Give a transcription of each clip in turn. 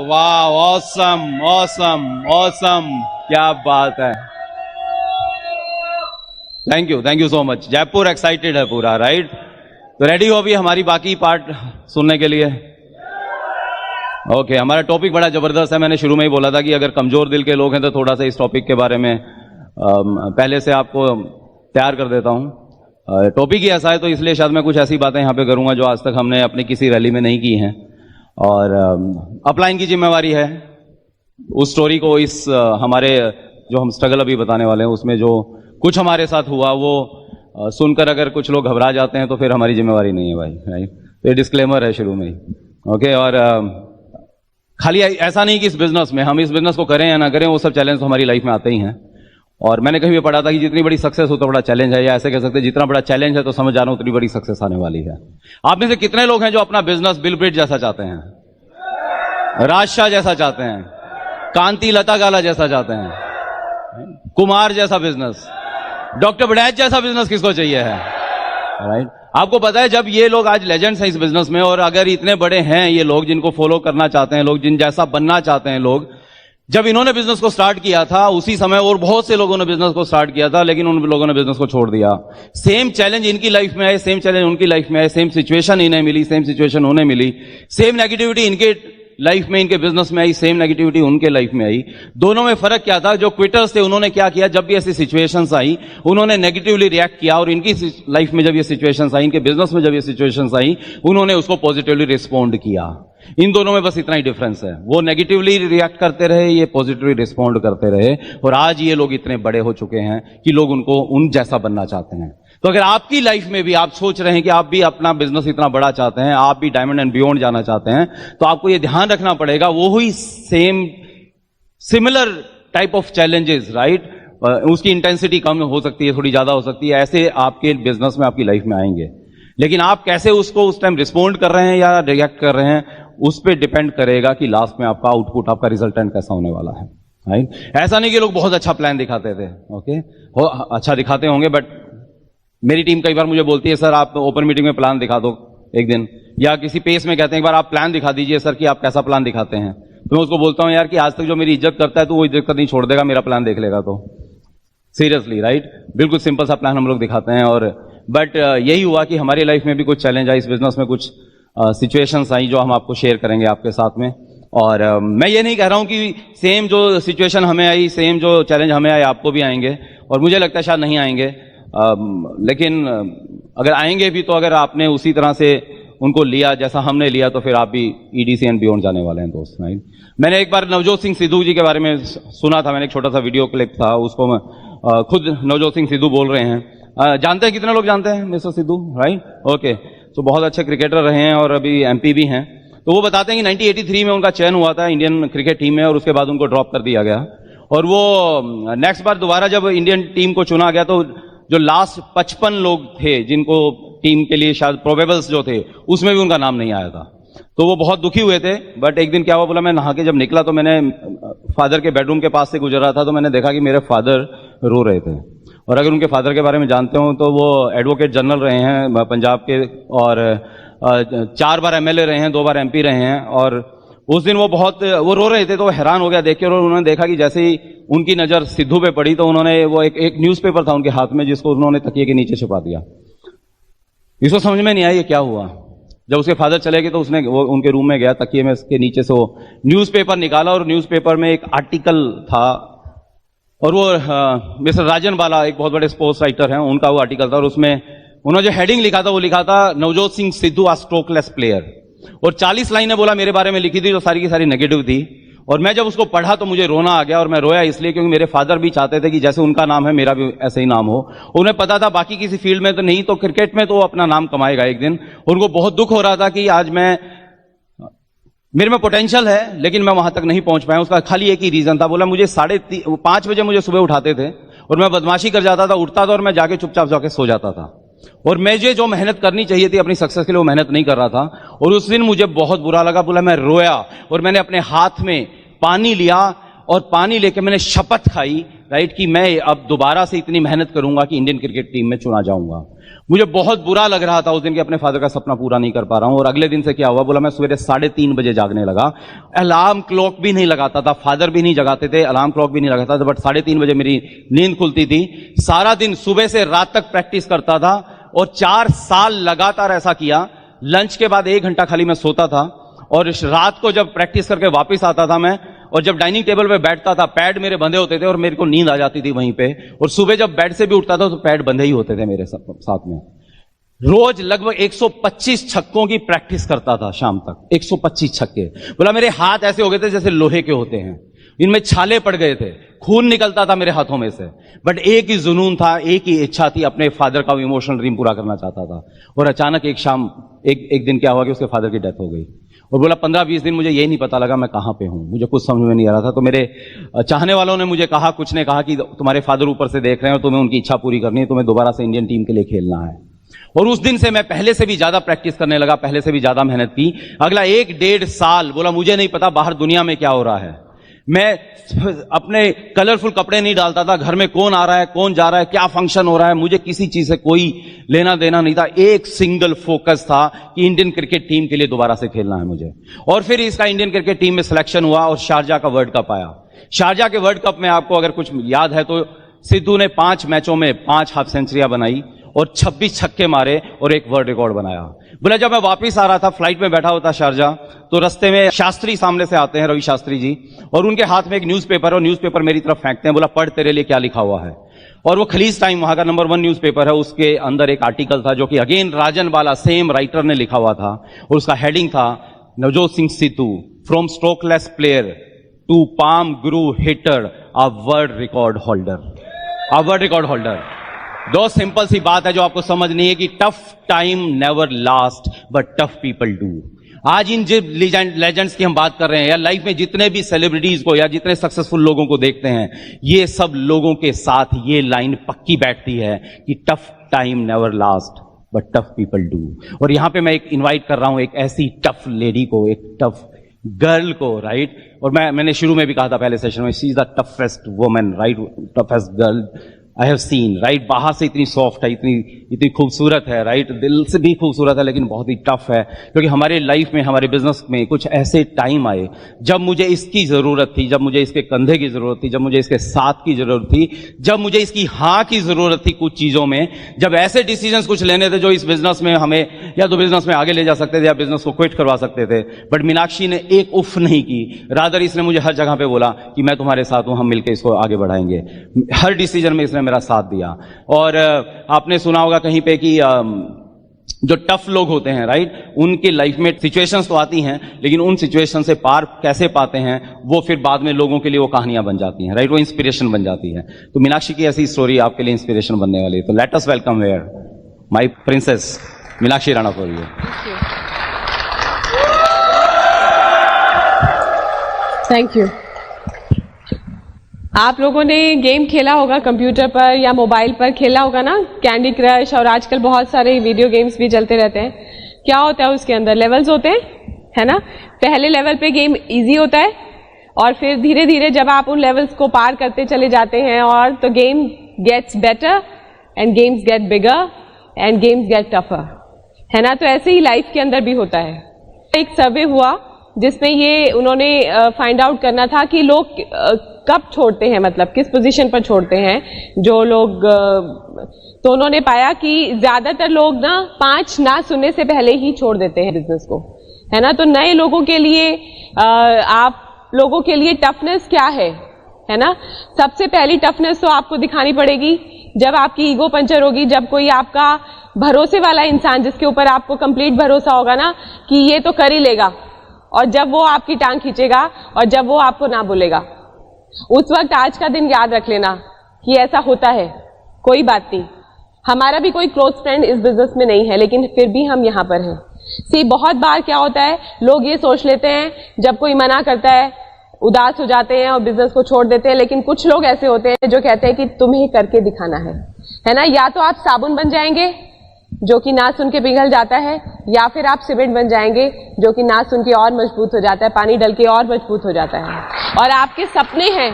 वाह, awesome awesome awesome, क्या बात है। Thank you so much. Jaipur excited है पूरा, राइट? तो रेडी हो अभी हमारी बाकी पार्ट सुनने के लिए? ओके, हमारा टॉपिक बड़ा जबरदस्त है। मैंने शुरू में ही बोला था कि अगर कमजोर दिल के लोग हैं तो थोड़ा सा इस टॉपिक के बारे में पहले से आपको तैयार कर देता हूं। टॉपिक ही ऐसा है तो इसलिए शायद मैं कुछ ऐसी बातें यहां पे करूंगा जो आज तक हमने अपनी किसी रैली में नहीं की हैं, और अपलाइन की जिम्मेवारी है उस स्टोरी को, इस हमारे जो हम स्ट्रगल अभी बताने वाले हैं उसमें जो कुछ हमारे साथ हुआ वो सुनकर अगर कुछ लोग घबरा जाते हैं तो फिर हमारी जिम्मेवारी नहीं है भाई, राइट? तो ये डिस्क्लेमर है शुरू में ही, ओके? और खाली ऐसा नहीं कि इस बिजनेस में, हम इस बिजनेस को करें या ना करें, वो सब चैलेंज तो हमारी लाइफ में आते ही हैं। और मैंने कहीं भी पढ़ा था कि जितनी बड़ी सक्सेस उतना बड़ा चैलेंज है, या ऐसे कह सकते हैं जितना बड़ा चैलेंज है तो समझ जाना उतनी बड़ी सक्सेस आने वाली है। आप में से कितने लोग हैं जो अपना बिजनेस बिल गेट्स जैसा चाहते हैं, राजशाह जैसा चाहते हैं, कांति लता गाला जैसा चाहते हैं, कुमार जैसा बिजनेस, डॉक्टर बड़ैच जैसा बिजनेस किसको चाहिए है, राइट? आपको पता है जब ये लोग आज लेजेंड्स हैं इस बिजनेस में, और अगर इतने बड़े हैं ये लोग जिनको फॉलो करना चाहते हैं लोग, जिन जैसा बनना चाहते हैं लोग, जब इन्होंने बिजनेस को स्टार्ट किया था उसी समय और बहुत से लोगों ने बिजनेस को स्टार्ट किया था, लेकिन उन लोगों ने बिजनेस को छोड़ दिया। सेम चैलेंज इनकी लाइफ में आए, सेम चैलेंज उनकी लाइफ में आए, सेम सिचुएशन इन्हें मिली, सेम सिचुएशन उन्हें मिली, सेम नेगेटिविटी इनके लाइफ में, इनके बिजनेस में आई, सेम नेगेटिविटी उनके लाइफ में आई। दोनों में फर्क क्या था? जो क्विटर्स थे उन्होंने क्या किया, जब भी ऐसी सिचुएशंस आई उन्होंने नेगेटिवली रिएक्ट किया, और इनकी लाइफ में जब ये सिचुएशंस आई, इनके बिजनेस में जब ये सिचुएशंस आई, उन्होंने उसको पॉजिटिवली रिस्पॉन्ड किया। इन दोनों में बस इतना ही डिफरेंस है, वो नेगेटिवली रिएक्ट करते रहे, ये पॉजिटिवली रिस्पॉन्ड करते रहे, और आज ये लोग इतने बड़े हो चुके हैं कि लोग उनको उन जैसा बनना चाहते हैं। तो अगर आपकी लाइफ में भी आप सोच रहे हैं कि आप भी अपना बिजनेस इतना बड़ा चाहते हैं, आप भी डायमंड एंड बियॉन्ड जाना चाहते हैं, तो आपको ये ध्यान रखना पड़ेगा वो ही same similar type of challenges, right? उसकी इंटेंसिटी कम हो सकती है, थोड़ी ज्यादा हो सकती है, ऐसे आपके बिजनेस में आपकी लाइफ में आएंगे, लेकिन आप कैसे उसको उस टाइम रिस्पॉन्ड कर रहे हैं या रिएक्ट कर रहे हैं, उस पर डिपेंड करेगा कि लास्ट में आपका आउटपुट, आपका रिजल्टेंट कैसा होने वाला है, राइट? ऐसा नहीं कि लोग बहुत अच्छा प्लान दिखाते थे, ओके? अच्छा दिखाते होंगे, बट मेरी टीम कई बार मुझे बोलती है सर आप ओपन मीटिंग में प्लान दिखा दो एक दिन, या किसी पेस में कहते हैं एक बार आप प्लान दिखा दीजिए सर कि आप कैसा प्लान दिखाते हैं। तो मैं उसको बोलता हूं यार कि आज तक जो मेरी इज्जत करता है तो वो इज्जत नहीं छोड़ देगा, मेरा प्लान देख लेगा तो। Seriously, right? बिल्कुल सिंपल सा प्लान हम लोग दिखाते हैं। और बट यही हुआ कि हमारी लाइफ में भी कुछ चैलेंज आई, इस बिजनेस में कुछ सिचुएशंस आई जो हम आपको शेयर करेंगे आपके साथ में। और मैं ये नहीं कह रहा हूं कि सेम जो सिचुएशन हमें आई, सेम जो चैलेंज हमें आए आपको भी आएंगे, और मुझे लगता है शायद नहीं आएंगे, लेकिन अगर आएंगे भी तो अगर आपने उसी तरह से उनको लिया जैसा हमने लिया तो फिर आप भी ईडीसी एंड बियॉन्ड जाने वाले हैं दोस्त, राइट? मैंने एक बार नवजोत सिंह सिद्धू जी के बारे में सुना था, मैंने एक छोटा सा वीडियो क्लिप था, उसको मैं खुद नवजोत सिंह सिद्धू बोल रहे हैं। जानते हैं, कितने लोग जानते हैं मिस्टर सिद्धू, राइट? ओके, तो बहुत अच्छे क्रिकेटर रहे हैं और अभी एमपी भी हैं। तो वो बताते हैं कि 1983 में उनका चयन हुआ था इंडियन क्रिकेट टीम में, और उसके बाद उनको ड्रॉप कर दिया गया, और वो नेक्स्ट बार दोबारा जब इंडियन टीम को चुना गया तो जो लास्ट 55 लोग थे जिनको टीम के लिए शायद प्रोबेबल्स जो थे उसमें भी उनका नाम नहीं आया था। तो वो बहुत दुखी हुए थे। बट एक दिन क्या हुआ, बोला मैं नहा के जब निकला तो मैंने फादर के बेडरूम के पास से गुजर रहा था, तो मैंने देखा कि मेरे फादर रो रहे थे। और अगर उनके फादर के बारे में जानते हो तो वो एडवोकेट जनरल रहे हैं पंजाब के, और 4 बार एमएलए रहे हैं, 2 बार एमपी रहे हैं। और उस दिन वो रो रहे थे, तो वो हैरान हो गया देख के, और उन्होंने देखा कि जैसे ही उनकी नजर सिद्धू पे पड़ी तो उन्होंने वो एक न्यूज़पेपर था उनके हाथ में जिसको उन्होंने तकिए के नीचे छुपा दिया। इसको समझ में नहीं आया ये क्या हुआ। जब उसके फादर चले गए तो उसने वो उनके रूम में गया, तकिए में उसके नीचे से वो न्यूज़पेपर निकाला, और न्यूज़पेपर में एक आर्टिकल था, और वो मिस्टर राजन बाला एक बहुत बड़े स्पोर्ट्स राइटर हैं, उनका वो आर्टिकल था, और उसमें उन्होंने जो हेडिंग लिखा था वो लिखा था नवजोत सिंह सिद्धू आ स्ट्रोकलेस प्लेयर, और 40 लाइनें बोला मेरे बारे में लिखी थी जो सारी की सारी नेगेटिव थी। और मैं जब उसको पढ़ा तो मुझे रोना आ गया, और मैं रोया इसलिए क्योंकि मेरे फादर भी चाहते थे कि जैसे उनका नाम है मेरा भी ऐसे ही नाम हो। उन्हें पता था बाकी किसी फील्ड में तो नहीं, तो क्रिकेट में तो वो अपना नाम कमाएगा एक दिन। उनको बहुत दुख हो रहा था कि आज मेरे में पोटेंशियल है लेकिन मैं वहां तक नहीं पहुंच पाया। उसका खाली एक ही रीजन था, बोला मुझे 5:30 बजे मुझे सुबह उठाते थे और मैं बदमाशी कर जाता था, उठता था और मैं जाके चुपचाप जाके सो जाता था, और मुझे जो मेहनत करनी चाहिए थी अपनी सक्सेस के लिए वो मेहनत नहीं कर रहा था। और उस दिन मुझे बहुत बुरा लगा, बोला मैं रोया, और मैंने अपने हाथ में पानी लिया और पानी लेके मैंने शपथ खाई राइट, कि मैं अब दोबारा से इतनी मेहनत करूंगा कि इंडियन क्रिकेट टीम में चुना जाऊंगा। मुझे बहुत बुरा लग रहा था उस दिन कि अपने फादर का सपना पूरा नहीं कर पा रहा हूं। और अगले दिन से क्या हुआ, बोला मैं सवेरे 3:30 बजे जागने लगा। अलार्म क्लॉक भी नहीं लगाता था, फादर भी नहीं जगाते थे, अलार्म क्लॉक भी नहीं लगाता था, बट 3:30 बजे मेरी नींद खुलती थी। सारा दिन सुबह से रात तक प्रैक्टिस करता था और 4 साल लगातार ऐसा किया। लंच के बाद 1 घंटा खाली मैं सोता था और रात को जब प्रैक्टिस करके वापस आता था मैं, और जब डाइनिंग टेबल पे बैठता था पैड मेरे बंधे होते थे और मेरे को नींद आ जाती थी वहीं पे। और सुबह जब बेड से भी उठता था तो पैड बंधे ही होते थे मेरे साथ में। रोज लगभग 125 छक्कों की प्रैक्टिस करता था शाम तक, 125 छक्के। बोला मेरे हाथ ऐसे हो गए थे जैसे लोहे के होते हैं, इनमें छाले पड़ गए थे, खून निकलता था मेरे हाथों में से। बट एक ही जुनून था, एक ही इच्छा थी, अपने फादर का इमोशनल ड्रीम पूरा करना चाहता था। और अचानक एक शाम एक दिन क्या हुआ कि उसके फादर की डेथ हो गई। और बोला 15-20 दिन मुझे यही नहीं पता लगा मैं कहां पे हूं, मुझे कुछ समझ में नहीं आ रहा था। तो मेरे चाहने वालों ने मुझे कहा, कुछ ने कहा कि तुम्हारे फादर ऊपर से देख रहे हैं और तुम्हें उनकी इच्छा पूरी करनी है, तुम्हें दोबारा से इंडियन टीम के लिए खेलना है। और उस दिन से मैं पहले से भी ज्यादा प्रैक्टिस करने लगा, पहले से भी ज्यादा मेहनत की। अगला 1-1.5 साल बोला मुझे नहीं पता बाहर दुनिया में क्या हो रहा है, मैं अपने कलरफुल कपड़े नहीं डालता था, घर में कौन आ रहा है कौन जा रहा है क्या फंक्शन हो रहा है, मुझे किसी चीज से कोई लेना देना नहीं था। एक सिंगल फोकस था कि इंडियन क्रिकेट टीम के लिए दोबारा से खेलना है मुझे। और फिर इसका इंडियन क्रिकेट टीम में सिलेक्शन हुआ और शारजा का वर्ल्ड कप आया। शारजा के वर्ल्ड कप में आपको अगर कुछ याद है तो सिद्धू ने 5 मैचों में 5 हाफ सेंचुरियां बनाई और 26 छक्के मारे और एक वर्ल्ड रिकॉर्ड बनाया। बोला जब मैं वापस आ रहा था, फ्लाइट में बैठा होता शारजा, तो रास्ते में शास्त्री सामने से आते हैं, रवि शास्त्री जी, और उनके हाथ में एक न्यूज़पेपर और न्यूज़पेपर मेरी तरफ फेंकते हैं। बोला पढ़ तेरे लिए क्या लिखा हुआ है। और वो खलीज टाइम वहां का नंबर 1 न्यूज़पेपर है, उसके अंदर एक आर्टिकल था जो कि अगेन राजन वाला सेम राइटर ने लिखा हुआ था और उसका हेडिंग था Navjot Singh Sidhu from strokeless player to palm tree hitter a world record holder. A world record holder. दो सिंपल सी बात है जो आपको समझनी है कि tough time never last but tough people do. आज इन जिन लेजेंड्स की हम बात कर रहे हैं या लाइफ में जितने भी सेलिब्रिटीज को या जितने सक्सेसफुल लोगों को देखते हैं, ये सब लोगों के साथ ये लाइन पक्की बैठती है कि tough time never last but tough people do. और यहां पे मैं एक इन्वाइट कर रहा हूं एक ऐसी टफ लेडी को, एक टफ गर्ल को, राइट। और मैंने शुरू में भी कहा था पहले सेशन में, she is the toughest woman, right, toughest girl I have seen, right. बाहर से इतनी सॉफ्ट है, इतनी खूबसूरत है, राइट, दिल से भी खूबसूरत है, लेकिन बहुत ही टफ है। क्योंकि हमारे लाइफ में, हमारे बिजनेस में कुछ ऐसे टाइम आए जब मुझे इसकी जरूरत थी, जब मुझे इसके कंधे की जरूरत थी, जब मुझे इसके साथ की जरूरत थी, जब मुझे इसकी हाँ की जरूरत थी कुछ चीजों में, जब ऐसे डिसीजंस कुछ लेने थे जो इस बिजनेस में हमें या तो बिजनेस में आगे ले जा सकते थे या बिजनेस को क्विट करवा सकते थे। बट मीनाक्षी ने एक उफ नहीं की, रादर इसने मुझे हर जगह पे बोला कि मैं तुम्हारे साथ हूं, हम मिलकर इसको आगे बढ़ाएंगे। हर डिसीजन में इसने मेरा साथ दिया। और आपने सुना होगा कहीं पे कि जो टफ लोग होते हैं, राइट, उनकी लाइफ में सिचुएशंस तो आती हैं, लेकिन उन सिचुएशन से पार कैसे पाते हैं वो फिर बाद में लोगों के लिए वो कहानियां बन जाती हैं, राइट, वो इंस्पिरेशन बन जाती है। तो मीनाक्षी की ऐसी स्टोरी आपके लिए इंस्पिरेशन बनने वाली है। तो let us welcome here my princess Meenakshi Rana for you. Thank you. आप लोगों ने गेम खेला होगा कंप्यूटर पर या मोबाइल पर, खेला होगा ना, कैंडी क्रश, और आजकल बहुत सारे वीडियो गेम्स भी चलते रहते हैं। क्या होता है उसके अंदर, लेवल्स होते हैं, है ना। पहले लेवल पे गेम इजी होता है और फिर धीरे धीरे जब आप उन लेवल्स को पार करते चले जाते हैं और तो game gets better and games get bigger and games get tougher, है ना। तो ऐसे ही लाइफ के अंदर भी होता है। एक सर्वे हुआ जिसमें ये उन्होंने फाइंड आउट करना था कि लोग कब छोड़ते हैं, मतलब किस पोजीशन पर छोड़ते हैं जो लोग। तो उन्होंने पाया कि ज्यादातर लोग ना 5 ना सुनने से पहले ही छोड़ देते हैं बिजनेस को, है ना। तो नए लोगों के लिए आप लोगों के लिए टफनेस क्या है ना। सबसे पहली टफनेस तो आपको दिखानी पड़ेगी जब आपकी ईगो पंचर होगी, जब कोई आपका भरोसे वाला इंसान जिसके ऊपर आपको कंप्लीट भरोसा होगा ना कि ये तो कर ही लेगा, और जब वो आपकी टांग खींचेगा और जब वो आपको ना बोलेगा, उस वक्त आज का दिन याद रख लेना कि ऐसा होता है। कोई बात नहीं, हमारा भी कोई क्लोज फ्रेंड इस बिजनेस में नहीं है, लेकिन फिर भी हम यहां पर हैं। सी बहुत बार क्या होता है, लोग ये सोच लेते हैं जब कोई मना करता है उदास हो जाते हैं और बिजनेस को छोड़ देते हैं। लेकिन कुछ लोग ऐसे होते हैं जो कहते हैं कि तुम्हें करके दिखाना है ना। या तो आप साबुन बन जाएंगे जो कि ना सुन के पिघल जाता है, या फिर आप सीमेंट बन जाएंगे जो कि ना सुन के और मजबूत हो जाता है, पानी डल के और मजबूत हो जाता है। और आपके सपने हैं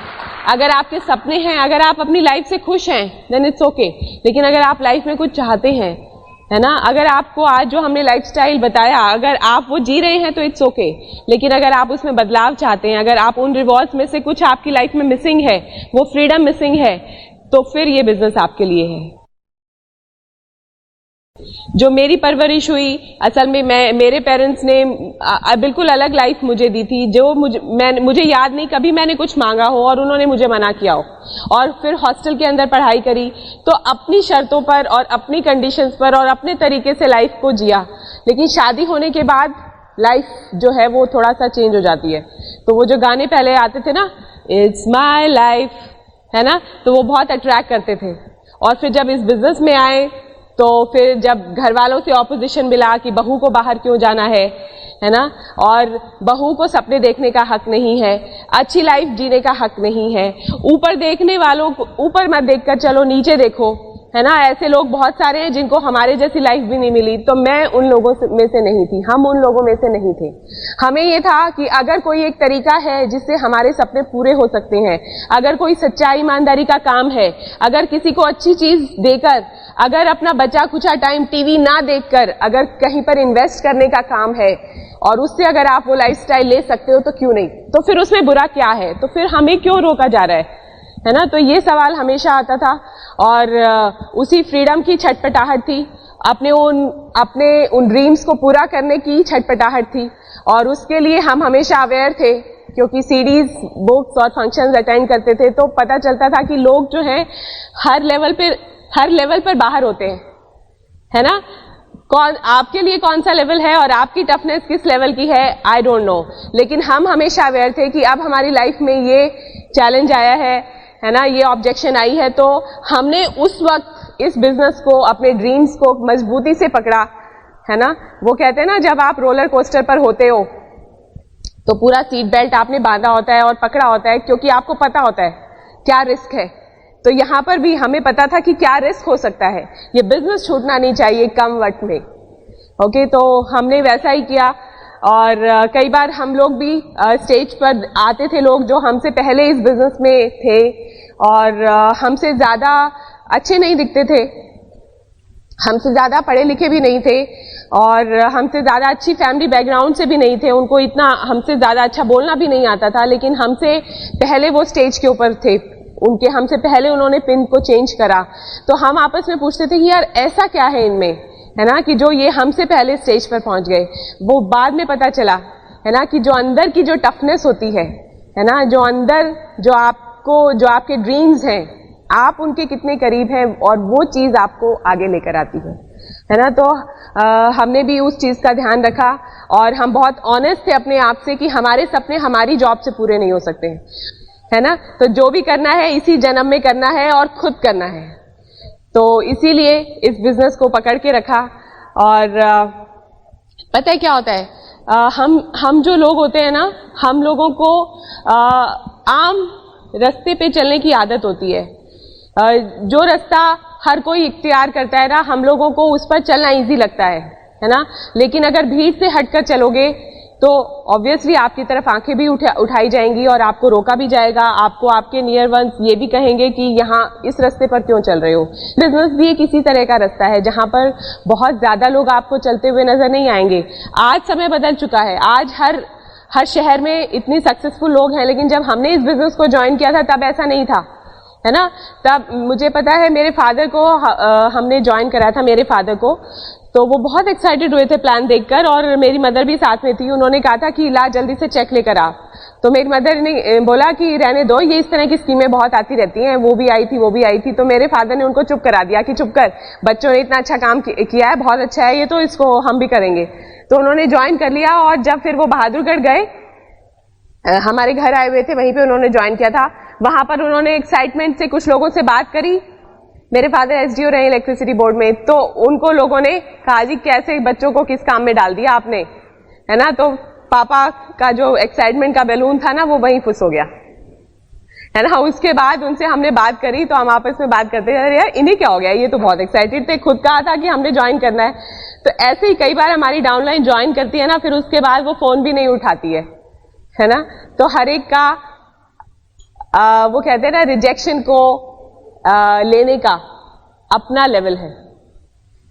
अगर आपके सपने हैं, अगर आप अपनी लाइफ से खुश हैं, देन इट्स ओके। लेकिन अगर आप लाइफ में कुछ चाहते हैं, है ना, अगर आपको आज जो हमने लाइफस्टाइल बताया, अगर आप वो जी रहे हैं तो इट्स ओके। लेकिन अगर आप उसमें बदलाव चाहते हैं, अगर आप उन रिवॉर्ड्स में से कुछ आपकी लाइफ में मिसिंग है, वो फ्रीडम मिसिंग है, तो फिर ये बिजनेस आपके लिए है। जो मेरी परवरिश हुई, असल में मेरे पेरेंट्स ने बिल्कुल अलग लाइफ मुझे दी थी, जो मुझे याद नहीं कभी मैंने कुछ मांगा हो और उन्होंने मुझे मना किया हो। और फिर हॉस्टल के अंदर पढ़ाई करी, तो अपनी शर्तों पर और अपनी कंडीशंस पर और अपने तरीके से लाइफ को जिया। लेकिन शादी होने के बाद लाइफ जो है वो थोड़ा सा चेंज हो जाती है। तो वो जो गाने पहले आते थे ना, इट्स माई लाइफ, है ना, तो वो बहुत अट्रैक्ट करते थे। और फिर जब इस बिजनेस में आए, तो फिर जब घर वालों से ऑपोजिशन मिला कि बहू को बाहर क्यों जाना है ना, और बहू को सपने देखने का हक नहीं है, अच्छी लाइफ जीने का हक नहीं है, ऊपर देखने वालों को ऊपर मत देखकर चलो नीचे देखो, है ना, ऐसे लोग बहुत सारे हैं जिनको हमारे जैसी लाइफ भी नहीं मिली। तो मैं उन लोगों में से नहीं थी, हम उन लोगों में से नहीं थे। हमें ये था कि अगर कोई एक तरीका है जिससे हमारे सपने पूरे हो सकते हैं, अगर कोई सच्चाई ईमानदारी का काम है, अगर किसी को अच्छी चीज देकर, अगर अपना बचा खुचा टाइम टीवी ना देखकर अगर कहीं पर इन्वेस्ट करने का काम है, और उससे अगर आप वो लाइफस्टाइल ले सकते हो तो क्यों नहीं, तो फिर उसमें बुरा क्या है, तो फिर हमें क्यों रोका जा रहा है ना। तो ये सवाल हमेशा आता था, और उसी फ्रीडम की छटपटाहट थी, अपने उन ड्रीम्स को पूरा करने की छटपटाहट थी। और उसके लिए हम हमेशा अवेयर थे, क्योंकि सीडीज, बुक्स और फंक्शंस अटेंड करते थे, तो पता चलता था कि लोग जो हैं हर लेवल पर बाहर होते हैं, है ना। आपके लिए कौन सा लेवल है और आपकी टफनेस किस लेवल की है, आई डोंट नो। लेकिन हम हमेशा अवेयर थे कि अब हमारी लाइफ में ये चैलेंज आया है ना, ये ऑब्जेक्शन आई है। तो हमने उस वक्त इस बिजनेस को, अपने ड्रीम्स को मजबूती से पकड़ा, है ना। वो कहते हैं ना, जब आप रोलर कोस्टर पर होते हो तो पूरा सीट बेल्ट आपने बांधा होता है और पकड़ा होता है, क्योंकि आपको पता होता है क्या रिस्क है। तो यहां पर भी हमें पता था कि क्या रिस्क हो सकता है, ये बिजनेस छूटना नहीं चाहिए कम वक्त में। ओके, तो हमने वैसा ही किया। और कई बार हम लोग भी स्टेज पर आते थे, लोग जो हमसे पहले इस बिजनेस में थे और हमसे ज्यादा अच्छे नहीं दिखते थे, हमसे ज्यादा पढ़े लिखे भी नहीं थे, और हमसे ज्यादा अच्छी फैमिली बैकग्राउंड से भी नहीं थे, उनको इतना हमसे ज्यादा अच्छा बोलना भी नहीं आता था। लेकिन हमसे पहले वो स्टेज के ऊपर थे, हमसे पहले उन्होंने पिन को चेंज करा। तो हम आपस में पूछते थे कि यार ऐसा क्या है इनमें, है ना, कि जो ये हमसे पहले स्टेज पर पहुंच गए। वो बाद में पता चला, है ना, कि जो अंदर की जो टफनेस होती है ना, जो अंदर जो आपके ड्रीम्स हैं, आप उनके कितने करीब हैं, और वो चीज आपको आगे लेकर आती है ना। तो हमने भी उस चीज का ध्यान रखा, और हम बहुत ऑनेस्ट थे अपने आप से कि हमारे सपने हमारी जॉब से पूरे नहीं हो सकते, है ना। तो जो भी करना है इसी जन्म में करना है और खुद करना है। तो इसीलिए इस बिजनेस को पकड़ के रखा। और पता है क्या होता है, हम जो लोग होते हैं ना, हम लोगों को आम रास्ते पे चलने की आदत होती है। जो रास्ता हर कोई इख्तियार करता है ना, हम लोगों को उस पर चलना इजी लगता है ना। लेकिन अगर भीड़ से हटकर चलोगे तो ऑब्वियसली आपकी तरफ आंखें भी उठाई जाएंगी और आपको रोका भी जाएगा। आपको आपके नियर वंस ये भी कहेंगे कि यहाँ इस रास्ते पर क्यों चल रहे हो। बिजनेस भी एक इसी तरह का रास्ता है जहां पर बहुत ज्यादा लोग आपको चलते हुए नजर नहीं आएंगे। आज समय बदल चुका है, आज हर शहर में इतनी सक्सेसफुल लोग हैं, लेकिन जब हमने इस बिजनेस को ज्वाइन किया था तब ऐसा नहीं था, है ना। तब मुझे पता है मेरे फादर को हमने ज्वाइन कराया था, मेरे फादर को, तो वो बहुत एक्साइटेड हुए थे प्लान देखकर, और मेरी मदर भी साथ में थी। उन्होंने कहा था कि ला जल्दी से चेक लेकर आ। तो मेरी मदर ने बोला कि रहने दो, ये इस तरह की स्कीमें बहुत आती रहती हैं, वो भी आई थी वो भी आई थी। तो मेरे फादर ने उनको चुप करा दिया कि चुप कर, बच्चों ने इतना अच्छा काम किया है, बहुत अच्छा है ये, तो इसको हम भी करेंगे। तो उन्होंने ज्वाइन कर लिया, और जब फिर वो बहादुरगढ़ गए, हमारे घर आए हुए थे, वहीं पे उन्होंने ज्वाइन किया था। वहां पर उन्होंने एक्साइटमेंट से कुछ लोगों से बात करी। मेरे फादर एसडीओ रहे इलेक्ट्रिसिटी बोर्ड में, तो उनको लोगों ने कहा जी कैसे बच्चों को किस काम में डाल दिया आपने, है ना। तो पापा का जो एक्साइटमेंट का बैलून था ना, वो वहीं फुस हो गया, है ना। उसके बाद उनसे हमने बात करी, तो हम आपस में बात करते हैं, यार इन्हें क्या हो गया, ये तो बहुत एक्साइटेड थे, खुद कहा था कि हमने ज्वाइन करना है। तो ऐसे ही कई बार हमारी डाउनलाइन ज्वाइन करती है ना, फिर उसके बाद वो फोन भी नहीं उठाती है ना। तो हर एक का वो कहते हैं ना, रिजेक्शन को लेने का अपना लेवल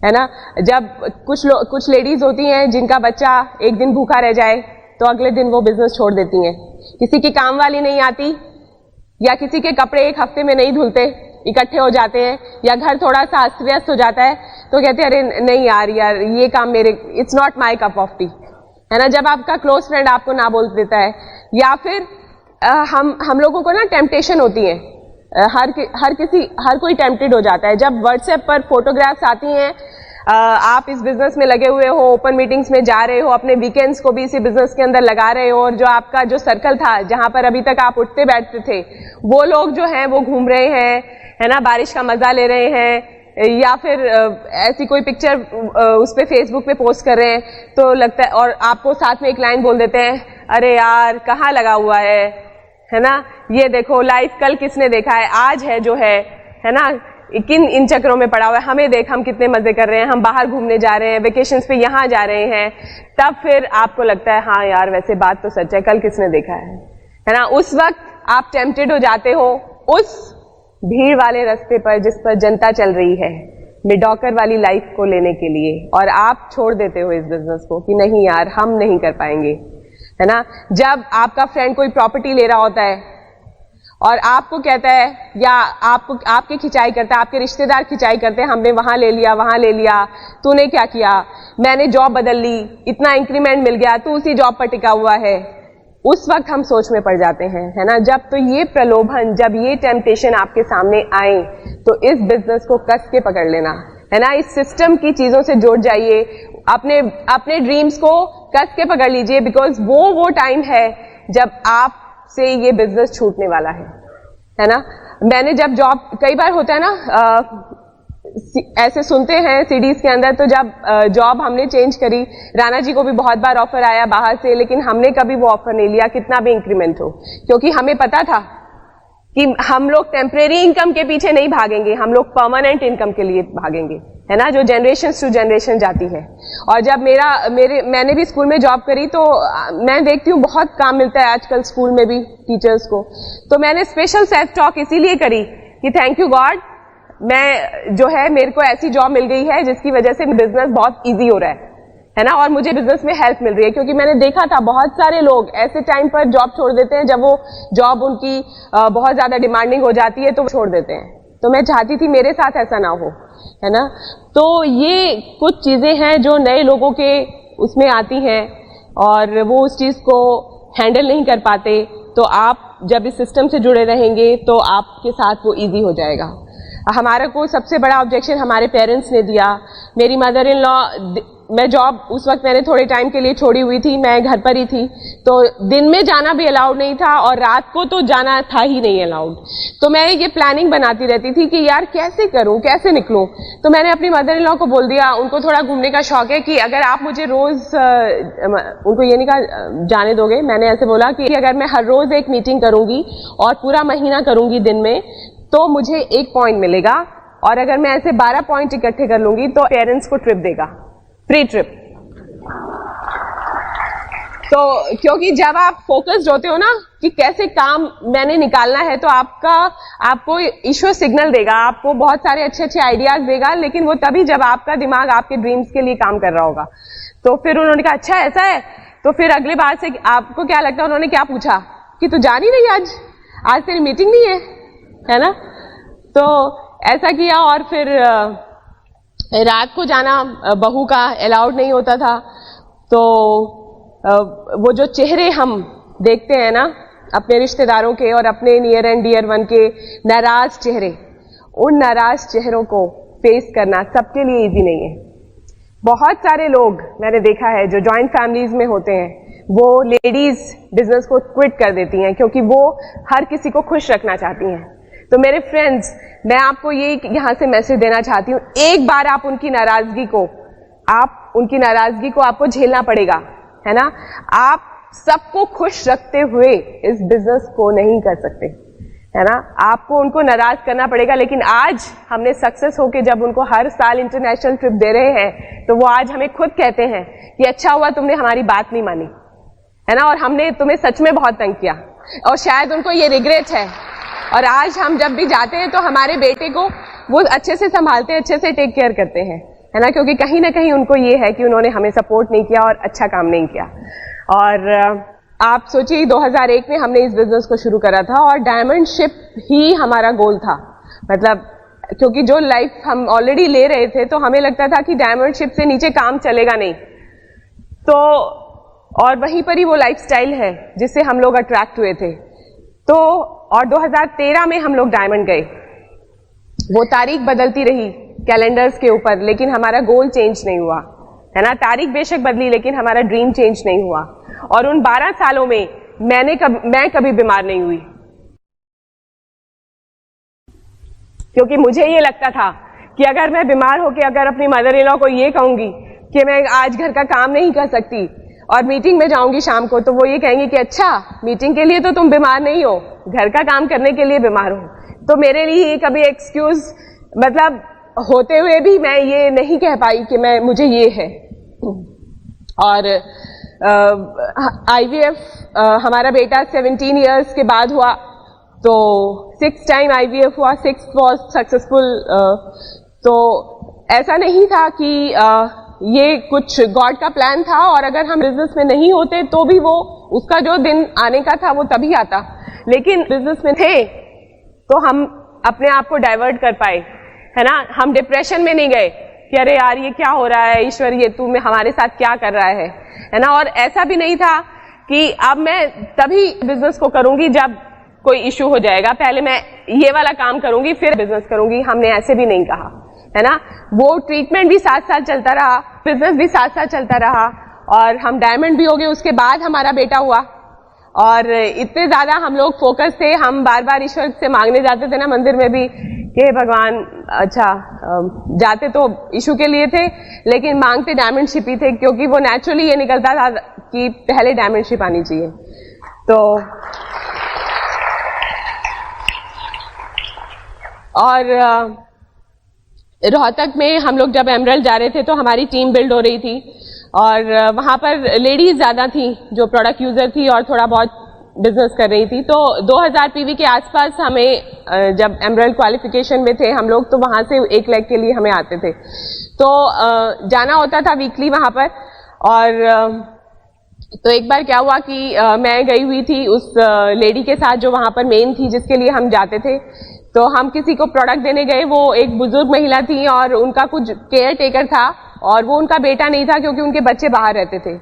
है ना। जब कुछ लेडीज होती हैं जिनका बच्चा एक दिन भूखा रह जाए तो अगले दिन वो बिजनेस छोड़ देती हैं। किसी की काम वाली नहीं आती या किसी के कपड़े एक हफ्ते में नहीं धुलते, इकट्ठे हो जाते हैं, या घर थोड़ा सा अस्त व्यस्त हो जाता है तो कहते हैं अरे नहीं यार ये काम मेरे, it's not my cup of T, है ना। जब आपका क्लोज फ्रेंड आपको ना बोल देता है, या फिर हम लोगों को ना टेम्पटेशन होती है, हर कोई टेम्पटेड हो जाता है। जब व्हाट्सएप पर फोटोग्राफ्स आती हैं, आप इस बिजनेस में लगे हुए हो, ओपन मीटिंग्स में जा रहे हो, अपने वीकेंड्स को भी इसी बिजनेस के अंदर लगा रहे हो, और जो आपका जो सर्कल था जहां पर अभी तक आप उठते बैठते थे, वो लोग जो हैं वो घूम रहे हैं, है ना, बारिश का मजा ले रहे हैं, या फिर ऐसी कोई पिक्चर उस पे फेसबुक पे पोस्ट कर रहे हैं, तो लगता है, और आपको साथ में एक लाइन बोल देते हैं, अरे यार कहाँ लगा हुआ है ना, ये देखो लाइफ कल किसने देखा है, आज है जो है ना, किन इन चक्रों में पड़ा हुआ है, हमें देख हम कितने मजे कर रहे हैं, हम बाहर घूमने जा रहे हैं, वेकेशंस पे यहाँ जा रहे हैं। तब फिर आपको लगता है हाँ यार वैसे बात तो सच है, कल किसने देखा है ना। उस वक्त आप टेम्पटेड हो जाते हो उस भीड़ वाले रास्ते पर जिस पर जनता चल रही है, मिडॉकर वाली लाइफ को लेने के लिए, और आप छोड़ देते हो इस बिजनेस को कि नहीं यार हम नहीं कर पाएंगे, है ना। जब आपका फ्रेंड कोई प्रॉपर्टी ले रहा होता है और आपको कहता है, या आपकी खिंचाई करता है, आपके रिश्तेदार खिंचाई करते हैं, हमने वहां ले लिया, तूने क्या किया, मैंने जॉब बदल ली, इतना इंक्रीमेंट मिल गया, तू उसी जॉब पर टिका हुआ है। उस वक्त हम सोच में पड़ जाते हैं, है ना। जब तो ये प्रलोभन, जब ये टेम्पटेशन आपके सामने आए तो इस बिजनेस को कस के पकड़ लेना, है ना। इस सिस्टम की चीजों से जुड़ जाइए, अपने ड्रीम्स को कस के पकड़ लीजिए, बिकॉज वो टाइम है जब आप से ये बिजनेस छूटने वाला है ना। मैंने जब जॉब, कई बार होता है ना, ऐसे सुनते हैं सीडीज के अंदर, तो जब जॉब हमने चेंज करी, राणा जी को भी बहुत बार ऑफर आया बाहर से, लेकिन हमने कभी वो ऑफर नहीं लिया, कितना भी इंक्रीमेंट हो, क्योंकि हमें पता था कि हम लोग टेम्परेरी इनकम के पीछे नहीं भागेंगे, हम लोग परमानेंट इनकम के लिए भागेंगे, है ना, जो जनरेशन टू जनरेशन जाती है। और जब मैंने भी स्कूल में जॉब करी, तो मैं देखती हूँ बहुत काम मिलता है आजकल स्कूल में भी टीचर्स को, तो मैंने स्पेशल सेल्फ टॉक इसीलिए करी कि थैंक यू गॉड, मैं जो है मेरे को ऐसी जॉब मिल गई है जिसकी वजह से बिजनेस बहुत ईजी हो रहा है ना, और मुझे बिजनेस में हेल्प मिल रही है। क्योंकि मैंने देखा था बहुत सारे लोग ऐसे टाइम पर जॉब छोड़ देते हैं, जब वो जॉब उनकी बहुत ज्यादा डिमांडिंग हो जाती है तो छोड़ देते हैं। तो मैं चाहती थी मेरे साथ ऐसा ना हो, है ना। तो ये कुछ चीजें हैं जो नए लोगों के उसमें आती हैं और वो उस चीज को हैंडल नहीं कर पाते, तो आप जब इस सिस्टम से जुड़े रहेंगे तो आपके साथ वो इजी हो जाएगा। हमारे को सबसे बड़ा ऑब्जेक्शन हमारे पेरेंट्स ने दिया। मेरी मदर इन लॉ, मैं जॉब उस वक्त मैंने थोड़े टाइम के लिए छोड़ी हुई थी, मैं घर पर ही थी, तो दिन में जाना भी अलाउड नहीं था और रात को तो जाना था ही नहीं अलाउड। तो मैं ये प्लानिंग बनाती रहती थी कि यार कैसे करूं, कैसे निकलूं। तो मैंने अपनी मदर इन लॉ को बोल दिया, उनको थोड़ा घूमने का शौक है, कि अगर आप मुझे रोज, उनको ये नहीं कहा जाने दोगे, मैंने ऐसे बोला कि अगर मैं हर रोज एक मीटिंग करूंगी और पूरा महीना करूंगी दिन में, तो मुझे 1 पॉइंट मिलेगा, और अगर मैं ऐसे 12 पॉइंट इकट्ठे कर लूंगी तो पेरेंट्स को ट्रिप देगा, फ्री ट्रिप। तो क्योंकि जब आप फोकस्ड होते हो ना कि कैसे काम मैंने निकालना है, तो आपको ईश्वर सिग्नल देगा, आपको बहुत सारे अच्छे अच्छे आइडियाज देगा, लेकिन वो तभी जब आपका दिमाग आपके ड्रीम्स के लिए काम कर रहा होगा। तो फिर उन्होंने कहा अच्छा ऐसा है, तो फिर अगली बार से आपको क्या लगता है, उन्होंने क्या पूछा कि तू जा नहीं रही आज तेरी मीटिंग नहीं है ना। तो ऐसा किया, और फिर रात को जाना बहू का अलाउड नहीं होता था। तो वो जो चेहरे हम देखते हैं ना अपने रिश्तेदारों के और अपने नियर एंड डियर वन के नाराज चेहरे, उन नाराज चेहरों को फेस करना सबके लिए इजी नहीं है। बहुत सारे लोग मैंने देखा है जो जॉइंट फैमिलीज में होते हैं, वो लेडीज बिजनेस को क्विट कर देती हैं क्योंकि वो हर किसी को खुश रखना चाहती हैं। तो मेरे फ्रेंड्स, मैं आपको ये यहां से मैसेज देना चाहती हूँ, एक बार आप उनकी नाराजगी को आपको झेलना पड़ेगा, है ना। आप सबको खुश रखते हुए इस बिजनेस को नहीं कर सकते, है ना। आपको उनको नाराज करना पड़ेगा। लेकिन आज हमने सक्सेस होके जब उनको हर साल इंटरनेशनल ट्रिप दे रहे हैं, तो वो आज हमें खुद कहते हैं कि अच्छा हुआ तुमने हमारी बात नहीं मानी, है ना, और हमने तुम्हें सच में बहुत तंग किया। और शायद उनको ये रिग्रेट है और आज हम जब भी जाते हैं तो हमारे बेटे को वो अच्छे से संभालते हैं, अच्छे से टेक केयर करते हैं, है ना, क्योंकि कहीं ना कहीं उनको ये है कि उन्होंने हमें सपोर्ट नहीं किया और अच्छा काम नहीं किया। और आप सोचिए 2001 में हमने इस बिजनेस को शुरू करा था और डायमंड शिप ही हमारा गोल था। मतलब क्योंकि जो लाइफ हम ऑलरेडी ले रहे थे तो हमें लगता था कि डायमंड शिप से नीचे काम चलेगा नहीं, तो और वहीं पर ही वो लाइफस्टाइल है जिससे हम लोग अट्रैक्ट हुए थे। तो और 2013 में हम लोग डायमंड गए। वो तारीख बदलती रही कैलेंडर्स के ऊपर, लेकिन हमारा गोल चेंज नहीं हुआ, है ना। तारीख बेशक बदली लेकिन हमारा ड्रीम चेंज नहीं हुआ। और उन 12 सालों में मैं कभी बीमार नहीं हुई, क्योंकि मुझे ये लगता था कि अगर मैं बीमार होकर अगर अपनी मदर इन लॉ को ये कहूंगी कि मैं आज घर का काम नहीं कर सकती और मीटिंग में जाऊंगी शाम को, तो वो ये कहेंगे कि अच्छा मीटिंग के लिए तो तुम बीमार नहीं हो, घर का काम करने के लिए बीमार हो। तो मेरे लिए ये कभी एक्सक्यूज मतलब होते हुए भी मैं ये नहीं कह पाई कि मुझे ये है। और IVF हमारा बेटा 17 इयर्स के बाद हुआ, तो 6 टाइम IVF हुआ, 6 वॉज सक्सेसफुल। तो ऐसा नहीं था कि ये कुछ गॉड का प्लान था, और अगर हम बिजनेस में नहीं होते तो भी वो उसका जो दिन आने का था वो तभी आता, लेकिन बिजनेस में थे तो हम अपने आप को डाइवर्ट कर पाए, है ना। हम डिप्रेशन में नहीं गए कि अरे यार ये क्या हो रहा है, ईश्वर ये तू हमारे साथ क्या कर रहा है ना। और ऐसा भी नहीं था कि अब मैं तभी बिजनेस को करूंगी जब कोई इश्यू हो जाएगा, पहले मैं ये वाला काम करूंगी फिर बिजनेस करूंगी, हमने ऐसे भी नहीं कहा, है ना। वो ट्रीटमेंट भी साथ साथ चलता रहा, बिजनेस भी साथ साथ चलता रहा, और हम डायमंड भी हो गए। उसके बाद हमारा बेटा हुआ, और इतने ज्यादा हम लोग फोकस थे, हम बार बार ईश्वर से मांगने जाते थे ना मंदिर में भी कि भगवान, अच्छा जाते तो इशू के लिए थे लेकिन मांगते डायमंड शिप ही थे, क्योंकि वो नेचुरली ये निकलता था कि पहले डायमंड शिप आनी चाहिए। तो और रोहतक में हम लोग जब एमरल्ड जा रहे थे तो हमारी टीम बिल्ड हो रही थी, और वहां पर लेडीज ज्यादा थी जो प्रोडक्ट यूजर थी और थोड़ा बहुत बिजनेस कर रही थी। तो 2000 PV के आसपास हमें, जब एमरल्ड क्वालिफिकेशन में थे हम लोग, तो वहां से 1 लाख के लिए हमें आते थे, तो जाना होता था वीकली वहां पर। और तो एक बार क्या हुआ कि मैं गई हुई थी उस लेडी के साथ जो वहां पर मेन थी जिसके लिए हम जाते थे। तो हम किसी को प्रोडक्ट देने गए, वो एक बुजुर्ग महिला थी और उनका कुछ केयर टेकर था, और वो उनका बेटा नहीं था क्योंकि उनके बच्चे बाहर रहते थे।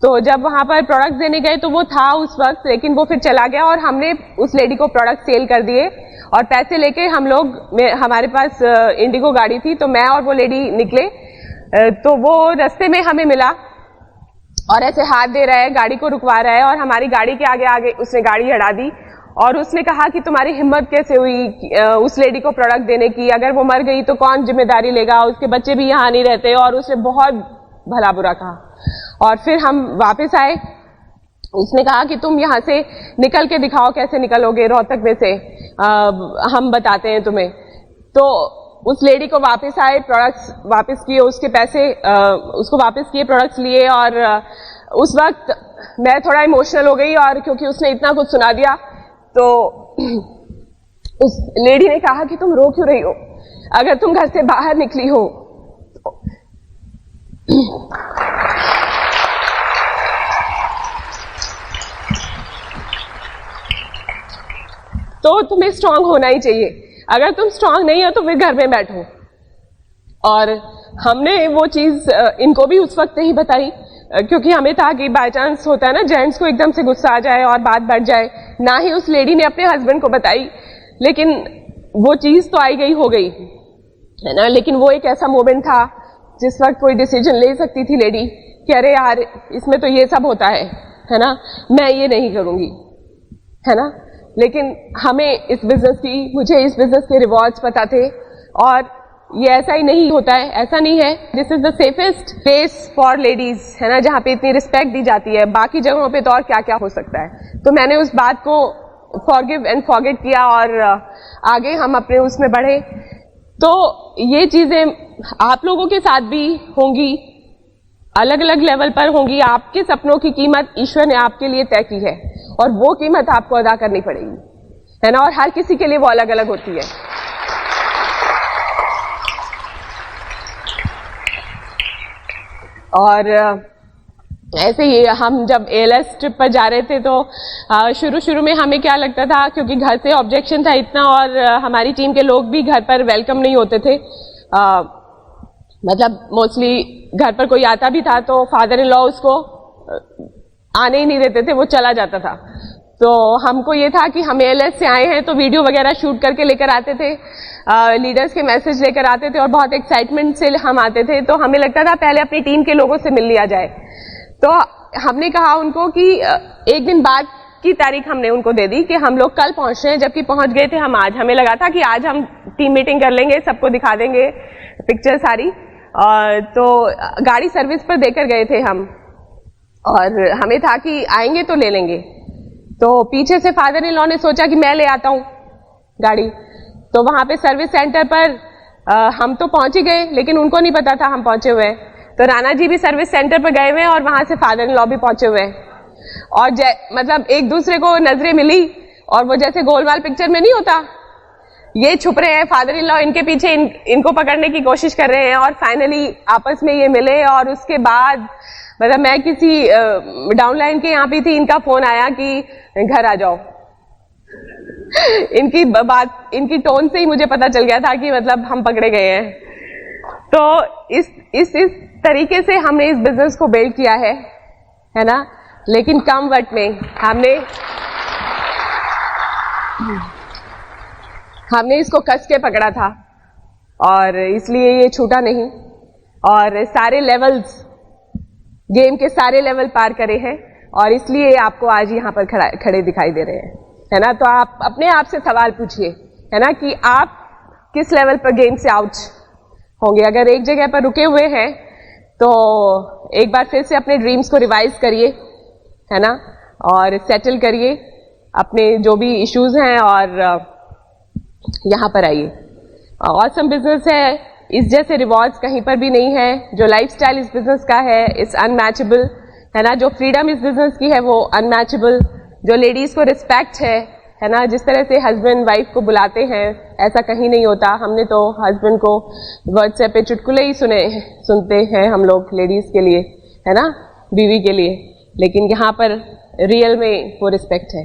तो जब वहां पर प्रोडक्ट देने गए तो वो था उस वक्त, लेकिन वो फिर चला गया, और हमने उस लेडी को प्रोडक्ट सेल कर दिए और पैसे लेके हम लोग, हमारे पास इंडिगो गाड़ी थी, तो मैं और वो लेडी निकले। तो वो रास्ते में हमें मिला और ऐसे हाथ दे रहा है, गाड़ी को रुकवा रहा है, और हमारी गाड़ी के आगे आगे उसने गाड़ी अड़ा दी और उसने कहा कि तुम्हारी हिम्मत कैसे हुई उस लेडी को प्रोडक्ट देने की, अगर वो मर गई तो कौन जिम्मेदारी लेगा, उसके बच्चे भी यहाँ नहीं रहते। और उसने बहुत भला बुरा कहा। और फिर हम वापस आए, उसने कहा कि तुम यहाँ से निकल के दिखाओ कैसे निकलोगे रोहतक में से, हम बताते हैं तुम्हें। तो उस लेडी को वापस आए, प्रोडक्ट्स वापस किए, उसके पैसे उसको वापस किए, प्रोडक्ट्स लिए। और उस वक्त मैं थोड़ा इमोशनल हो गई, और क्योंकि उसने इतना कुछ सुना दिया, तो उस लेडी ने कहा कि तुम रो क्यों रही हो, अगर तुम घर से बाहर निकली हो तो तुम्हें स्ट्रांग होना ही चाहिए, अगर तुम स्ट्रांग नहीं हो तो फिर घर में बैठो। और हमने वो चीज इनको भी उस वक्त नहीं बताई, क्योंकि हमें था कि बाय चांस होता है ना जेंट्स को एकदम से गुस्सा आ जाए और बात बढ़ जाए। ना ही उस लेडी ने अपने हस्बैंड को बताई, लेकिन वो चीज तो आई गई हो गई, है ना। लेकिन वो एक ऐसा मोमेंट था जिस वक्त कोई डिसीजन ले सकती थी लेडी कि अरे यार इसमें तो ये सब होता है ना, मैं ये नहीं करूंगी, है ना। लेकिन हमें इस बिजनेस की, मुझे इस बिजनेस के रिवॉर्ड्स पता थे, और ये ऐसा ही नहीं होता है, ऐसा नहीं है। This is the safest place for ladies, है ना, जहाँ पे इतनी रिस्पेक्ट दी जाती है। बाकी जगहों पे तो और क्या क्या हो सकता है। तो मैंने उस बात को फॉरगिव एंड फॉरगेट किया और आगे हम अपने उसमें बढ़े। तो ये चीजें आप लोगों के साथ भी होंगी, अलग अलग लेवल पर होंगी। आपके सपनों की कीमत ईश्वर ने आपके लिए तय की है, और वो कीमत आपको अदा करनी पड़ेगी, है ना, और हर किसी के लिए वो अलग अलग होती है। और ऐसे ही हम जब ALS ट्रिप पर जा रहे थे तो शुरू में हमें क्या लगता था, क्योंकि घर से ऑब्जेक्शन था इतना और हमारी टीम के लोग भी घर पर वेलकम नहीं होते थे, मतलब मोस्टली घर पर कोई आता भी था तो फादर इन लॉ उसको आने ही नहीं देते थे, वो चला जाता था। तो हमको ये था कि हम ALS से आए हैं तो वीडियो वगैरह शूट करके लेकर आते थे, लीडर्स के मैसेज लेकर आते थे और बहुत एक्साइटमेंट से हम आते थे। तो हमें लगता था पहले अपनी टीम के लोगों से मिल लिया जाए। तो हमने कहा उनको कि एक दिन बाद की तारीख हमने उनको दे दी कि हम लोग कल पहुंच रहे हैं, जबकि पहुंच गए थे हम आज। हमें लगा था कि आज हम टीम मीटिंग कर लेंगे, सबको दिखा देंगे पिक्चर सारी। तो गाड़ी सर्विस पर देकर गए थे हम और हमें था कि आएंगे तो ले लेंगे। तो पीछे से फादर इन लॉ ने सोचा कि मैं ले आता हूं गाड़ी। तो वहां पे सर्विस सेंटर पर हम तो पहुंच ही गए, लेकिन उनको नहीं पता था हम पहुंचे हुए हैं। तो राणा जी भी सर्विस सेंटर पर गए हुए हैं और वहां से फादर इन लॉ भी पहुंचे हुए हैं और मतलब एक दूसरे को नजरें मिली और वो जैसे गोलमाल पिक्चर में नहीं होता, ये छुप रहे हैं फादर इन लॉ इनके पीछे, इनको पकड़ने की कोशिश कर रहे हैं और फाइनली आपस में ये मिले। और उसके बाद मतलब मैं किसी डाउनलाइन के यहाँ पे थी, इनका फोन आया कि घर आ जाओ। इनकी बात, इनकी टोन से ही मुझे पता चल गया था कि मतलब हम पकड़े गए हैं। तो इस तरीके से हमने इस बिजनेस को बिल्ड किया है ना, लेकिन कम वक्त में हमने इसको कस के पकड़ा था और इसलिए ये छूटा नहीं और सारे लेवल्स, गेम के सारे लेवल पार करे हैं और इसलिए आपको आज यहाँ पर खड़े दिखाई दे रहे हैं, है ना। तो आप अपने आप से सवाल पूछिए, है ना, कि आप किस लेवल पर गेम से आउट होंगे। अगर एक जगह पर रुके हुए हैं तो एक बार फिर से अपने ड्रीम्स को रिवाइज करिए, है ना, और सेटल करिए अपने जो भी इश्यूज हैं और यहाँ पर आइए। ऑसम बिजनेस है, इस जैसे रिवॉर्ड्स कहीं पर भी नहीं है। जो लाइफस्टाइल इस बिजनेस का है इट्स अनमैचेबल, है ना। जो फ्रीडम इस बिजनेस की है वो अनमैचेबल। जो लेडीज को रिस्पेक्ट है ना, जिस तरह से हस्बैंड वाइफ को बुलाते हैं ऐसा कहीं नहीं होता। हमने तो हस्बैंड को व्हाट्सएप पे चुटकुले ही सुनते हैं हम लोग लेडीज के लिए, है ना, बीवी के लिए, लेकिन यहाँ पर रियल में वो रिस्पेक्ट है,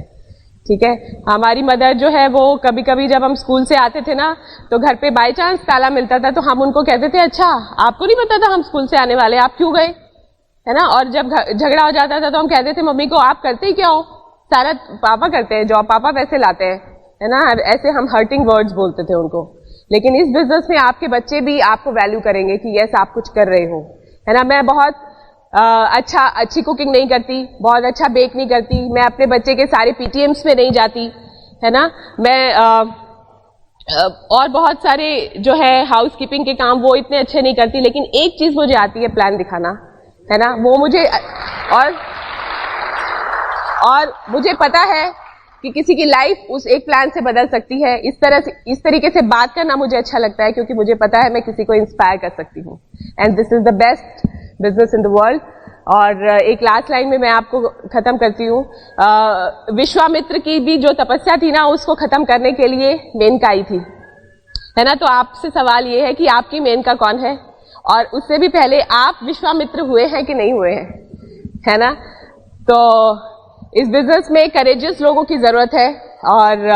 ठीक है। हमारी मदर जो है वो कभी कभी जब हम स्कूल से आते थे ना तो घर पे बाय चांस ताला मिलता था तो हम उनको कहते थे अच्छा आपको नहीं पता था हम स्कूल से आने वाले, आप क्यों गए, है ना। और जब झगड़ा हो जाता था तो हम कहते थे मम्मी को आप करते ही क्या हो, सारा पापा करते हैं, जॉब पापा पैसे लाते हैं, है ना। ऐसे हम हर्टिंग वर्ड्स बोलते थे उनको। लेकिन इस बिजनेस में आपके बच्चे भी आपको वैल्यू करेंगे कि यस आप कुछ कर रहे हो, है ना। मैं बहुत अच्छी कुकिंग नहीं करती, बहुत अच्छा बेक नहीं करती, मैं अपने बच्चे के सारे PTMs में नहीं जाती, है ना। मैं और बहुत सारे जो है हाउसकीपिंग के काम वो इतने अच्छे नहीं करती, लेकिन एक चीज मुझे आती है प्लान दिखाना, है ना। वो मुझे और मुझे पता है कि किसी की लाइफ उस एक प्लान से बदल सकती है। इस तरीके से बात करना मुझे अच्छा लगता है क्योंकि मुझे पता है मैं किसी को इंस्पायर कर सकती हूँ and this is the best business in the world. और एक लास्ट लाइन में मैं आपको खत्म करती हूँ। विश्वामित्र की भी जो तपस्या थी ना उसको खत्म करने के लिए मेनका आई थी, है ना। तो आपसे सवाल ये है कि आपकी मेनका कौन है और उससे भी पहले आप विश्वामित्र हुए हैं कि नहीं हुए हैं, है ना। तो इस बिजनेस में करेजियस लोगों की जरूरत है और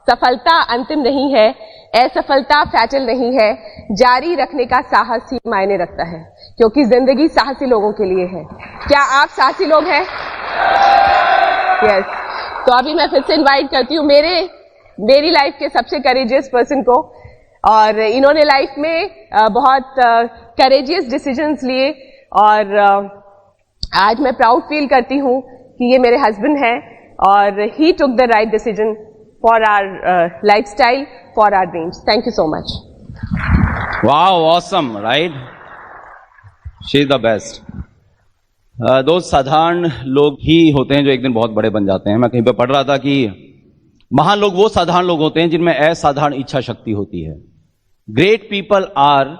सफलता अंतिम नहीं है, असफलता फैटल नहीं है, जारी रखने का साहस ही मायने रखता है क्योंकि जिंदगी साहसी लोगों के लिए है। क्या आप साहसी लोग हैं? यस। तो अभी मैं फिर से इनवाइट करती हूँ मेरी लाइफ के सबसे करेजियस पर्सन को, और इन्होंने लाइफ में बहुत करेजियस डिसीजंस लिए और आज मैं प्राउड फील करती हूँ कि ये मेरे हस्बैंड हैं और he took the right decision for our lifestyle, for our dreams. Thank you so much. Wow, awesome, right, she is the best. दो साधारण लोग ही होते हैं जो एक दिन बहुत बड़े बन जाते हैं। मैं कहीं पे पढ़ रहा था कि महान लोग वो साधारण लोग होते हैं जिनमें असाधारण इच्छा शक्ति होती है। Great people are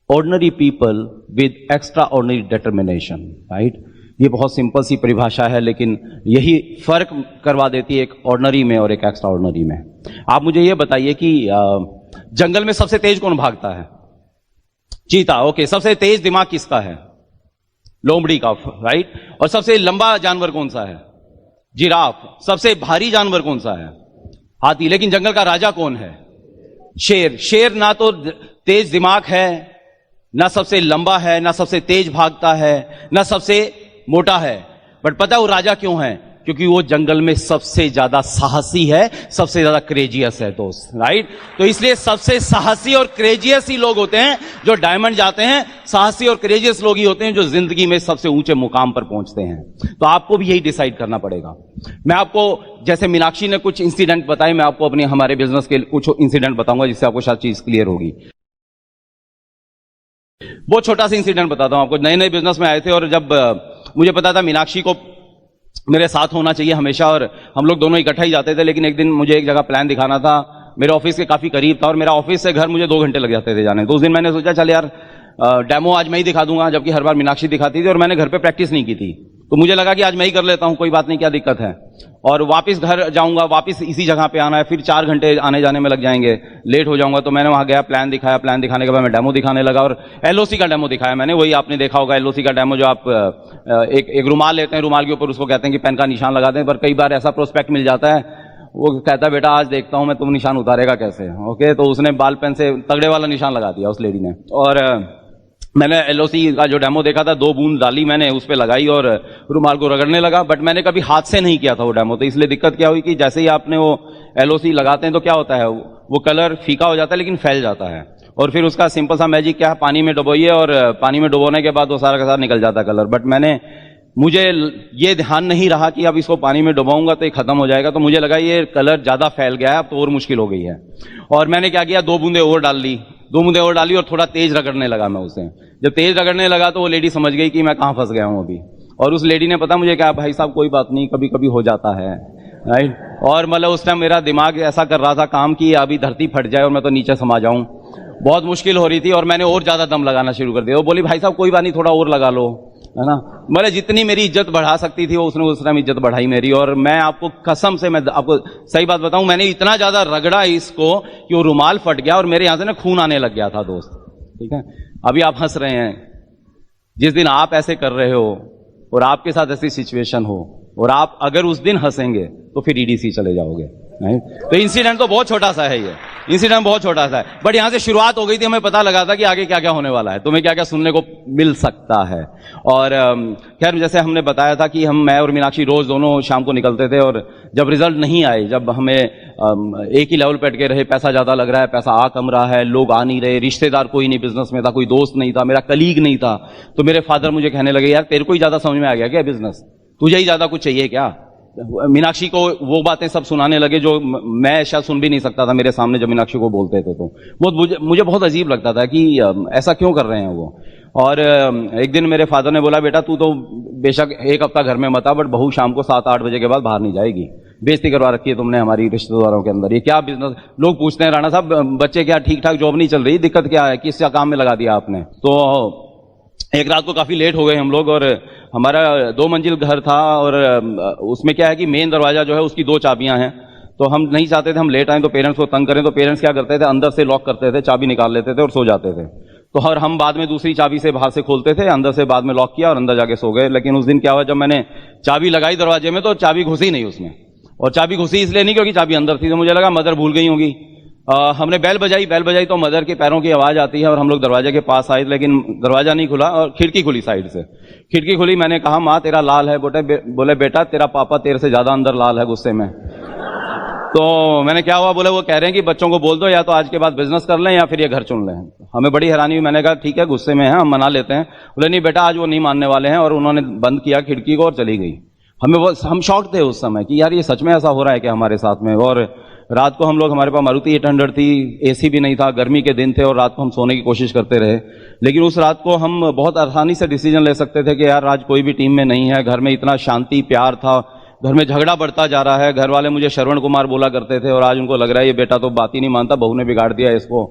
ordinary people with extraordinary determination, right. ये बहुत सिंपल सी परिभाषा है, लेकिन यही फर्क करवा देती है एक ऑर्डिनरी में और एक एक्स्ट्रा ऑर्डिनरी में। आप मुझे ये बताइए कि जंगल में सबसे तेज कौन भागता है? चीता। ओके, सबसे तेज दिमाग किसका है? लोमड़ी का, राइट। और सबसे लंबा जानवर कौन सा है? जिराफ। सबसे भारी जानवर कौन सा है? हाथी। लेकिन जंगल का राजा कौन है? शेर। शेर ना तो तेज दिमाग है, ना सबसे लंबा है, ना सबसे तेज भागता है, ना सबसे मोटा है, बट पता है वो राजा क्यों है? क्योंकि वो जंगल में सबसे ज्यादा साहसी है, सबसे ज्यादा क्रेजियस है दोस्त, राइट। तो इसलिए सबसे साहसी और क्रेजियस ही लोग होते हैं जो डायमंड जाते हैं। साहसी और क्रेजियस लोग ही होते हैं जो जिंदगी में सबसे ऊंचे मुकाम पर पहुंचते हैं। तो आपको भी यही डिसाइड करना पड़ेगा। मैं आपको, जैसे मीनाक्षी ने कुछ इंसिडेंट बताए, मैं आपको अपने हमारे बिजनेस के कुछ इंसिडेंट बताऊंगा जिससे आपको शायद चीज क्लियर होगी। बहुत छोटा सा इंसिडेंट बताता हूं आपको। नए नए बिजनेस में आए थे और जब मुझे पता था मीनाक्षी को मेरे साथ होना चाहिए हमेशा, और हम लोग दोनों इकट्ठा ही जाते थे, लेकिन एक दिन मुझे एक जगह प्लान दिखाना था, मेरे ऑफिस के काफी करीब था और मेरा ऑफिस से घर मुझे 2 घंटे लग जाते थे जाने। तो उस दिन मैंने सोचा चल यार डेमो आज मैं ही दिखा दूंगा, जबकि हर बार मीनाक्षी दिखाती थी और मैंने घर पे प्रैक्टिस नहीं की थी। तो मुझे लगा कि आज मैं ही कर लेता हूं, कोई बात नहीं, क्या दिक्कत है। और वापस घर जाऊंगा, वापस इसी जगह पे आना है, फिर 4 घंटे आने जाने में लग जाएंगे, लेट हो जाऊंगा। तो मैंने वहां गया, प्लान दिखाया, प्लान दिखाने के बाद मैं डेमो दिखाने लगा और एलओसी का डेमो दिखाया मैंने। वही आपने देखा होगा एलओसी का डेमो, जो आप एक रुमाल लेते हैं, रुमाल के ऊपर उसको कहते हैं कि पेन का निशान लगाते हैं, पर कई बार ऐसा प्रोस्पेक्ट मिल जाता है, वो कहता है बेटा आज देखता हूं मैं तुम निशान उतारेगा कैसे। ओके, तो उसने बाल पेन से तगड़े वाला निशान लगा दिया उस लेडी ने। और मैंने एलओसी का जो डेमो देखा था, 2 बूंद डाली मैंने, उस पर लगाई और रुमाल को रगड़ने लगा। बट मैंने कभी हाथ से नहीं किया था वो डेमो, तो इसलिए दिक्कत क्या हुई कि जैसे ही आपने वो एलओसी लगाते हैं तो क्या होता है, वो कलर फीका हो जाता है लेकिन फैल जाता है। और फिर उसका सिंपल सा मैजिक क्या है, पानी में डुबोइए और पानी में डुबोने के बाद वो सारा का सारा निकल जाता है कलर। बट मुझे ये ध्यान नहीं रहा कि अब इसको पानी में डुबाऊंगा तो ये खत्म हो जाएगा, तो मुझे लगा ये कलर ज्यादा फैल गया है, अब तो और मुश्किल हो गई है। और मैंने क्या किया, 2 बूंदे और डाल ली, 2 बूंदे और डाली और थोड़ा तेज रगड़ने लगा मैं उसे। जब तेज रगड़ने लगा तो वो लेडी समझ गई कि मैं कहां फंस गया हूं अभी। और उस लेडी ने पता मुझे क्या, भाई साहब कोई बात नहीं, कभी कभी हो जाता है, राइट। और मतलब उस टाइम मेरा दिमाग ऐसा कर रहा था काम की अभी धरती फट जाए और मैं तो नीचे समा जाऊं। बहुत मुश्किल हो रही थी और मैंने और ज्यादा दम लगाना शुरू कर दिया। वो बोली भाई साहब कोई बात नहीं, थोड़ा और लगा लो, है ना। मतलब जितनी मेरी इज्जत बढ़ा सकती थी वो उसने उस टाइम इज्जत बढ़ाई मेरी। और मैं आपको कसम से, मैं आपको सही बात बताऊं, मैंने इतना ज्यादा रगड़ा इसको कि वो रुमाल फट गया और मेरे यहां से ना खून आने लग गया था दोस्त, ठीक है। अभी आप हंस रहे हैं, जिस दिन आप ऐसे कर रहे हो और आपके साथ ऐसी सिचुएशन हो और आप अगर उस दिन हंसेंगे तो फिर ईडीसी चले जाओगे, नहीं। तो इंसिडेंट तो बहुत छोटा सा है, ये इंसिडेंट बहुत छोटा सा है, बट यहां से शुरुआत हो गई थी, हमें पता लगा था कि आगे क्या क्या होने वाला है, तुम्हें क्या क्या सुनने को मिल सकता है। और खैर जैसे हमने बताया था कि मैं और मीनाक्षी रोज दोनों शाम को निकलते थे, और जब रिजल्ट नहीं आए, जब हमें एक ही लेवल पे अटके रहे, पैसा ज्यादा लग रहा है, पैसा आ कम रहा है, लोग आ नहीं रहे, रिश्तेदार कोई नहीं बिजनेस में था, कोई दोस्त नहीं था, मेरा कलीग नहीं था, तो मेरे फादर मुझे कहने लगे यार तेरे को ही ज्यादा समझ में आ गया क्या बिजनेस, तुझे ही ज्यादा कुछ चाहिए क्या। मीनाक्षी को वो बातें सब सुनाने लगे जो मैं शायद सुन भी नहीं सकता था मेरे सामने, जब मीनाक्षी को बोलते थे तो मुझे बहुत अजीब लगता था कि ऐसा क्यों कर रहे हैं वो। और एक दिन मेरे फादर ने बोला बेटा तू तो बेशक 1 हफ्ता घर में मत आ, बट बहू शाम को 7-8 बजे के बाद बाहर नहीं जाएगी, बेइज्जती करवा रखी है तुमने हमारी रिश्तेदारों के अंदर, ये क्या बिजनेस। लोग पूछते हैं राणा साहब बच्चे क्या ठीक ठाक जॉब नहीं चल रही, दिक्कत क्या है, किस काम में लगा दिया आपने। तो एक रात को काफी लेट हो गए हम लोग, और हमारा 2 मंजिल घर था, और उसमें क्या है कि मेन दरवाजा जो है उसकी 2 चाबियां हैं, तो हम नहीं चाहते थे हम लेट आए तो पेरेंट्स को तंग करें, तो पेरेंट्स क्या करते थे अंदर से लॉक करते थे, चाबी निकाल लेते थे और सो जाते थे। तो और हम बाद में दूसरी चाबी से बाहर से खोलते थे, अंदर से बाद में लॉक किया और अंदर जाके सो गए। लेकिन उस दिन क्या हुआ, जब मैंने चाबी लगाई दरवाजे में तो चाबी घुसी नहीं उसमें, और चाबी घुसी इसलिए नहीं क्योंकि चाबी अंदर थी, तो मुझे लगा मदर भूल गई होगी। हमने बेल बजाई तो मदर के पैरों की आवाज आती है और हम लोग दरवाजे के पास आए, लेकिन दरवाजा नहीं खुला और खिड़की खुली साइड से। खिड़की खुली, मैंने कहा माँ तेरा लाल है, बोले बेटा तेरा पापा तेरे से ज्यादा अंदर लाल है गुस्से में। तो मैंने क्या हुआ, बोले वो कह रहे हैं कि बच्चों को बोल दो या तो आज के बाद बिजनेस कर लें या फिर ये घर चुन लें। हमें बड़ी हैरानी हुई, मैंने कहा ठीक है गुस्से में है हम मना लेते हैं। बोले नहीं बेटा आज वो नहीं मानने वाले हैं, और उन्होंने बंद किया खिड़की को और चली गई। हम शॉक थे उस समय कि यार ये सच में ऐसा हो रहा है क्या हमारे साथ में। और रात को हम लोग, हमारे पास मारुति 800 थी, एसी भी नहीं था, गर्मी के दिन थे और रात को हम सोने की कोशिश करते रहे। लेकिन उस रात को हम बहुत आसानी से डिसीजन ले सकते थे कि यार आज कोई भी टीम में नहीं है, घर में इतना शांति प्यार था, घर में झगड़ा बढ़ता जा रहा है। घर वाले मुझे श्रवण कुमार बोला करते थे और आज उनको लग रहा है ये बेटा तो बात ही नहीं मानता, बहू ने बिगाड़ दिया इसको,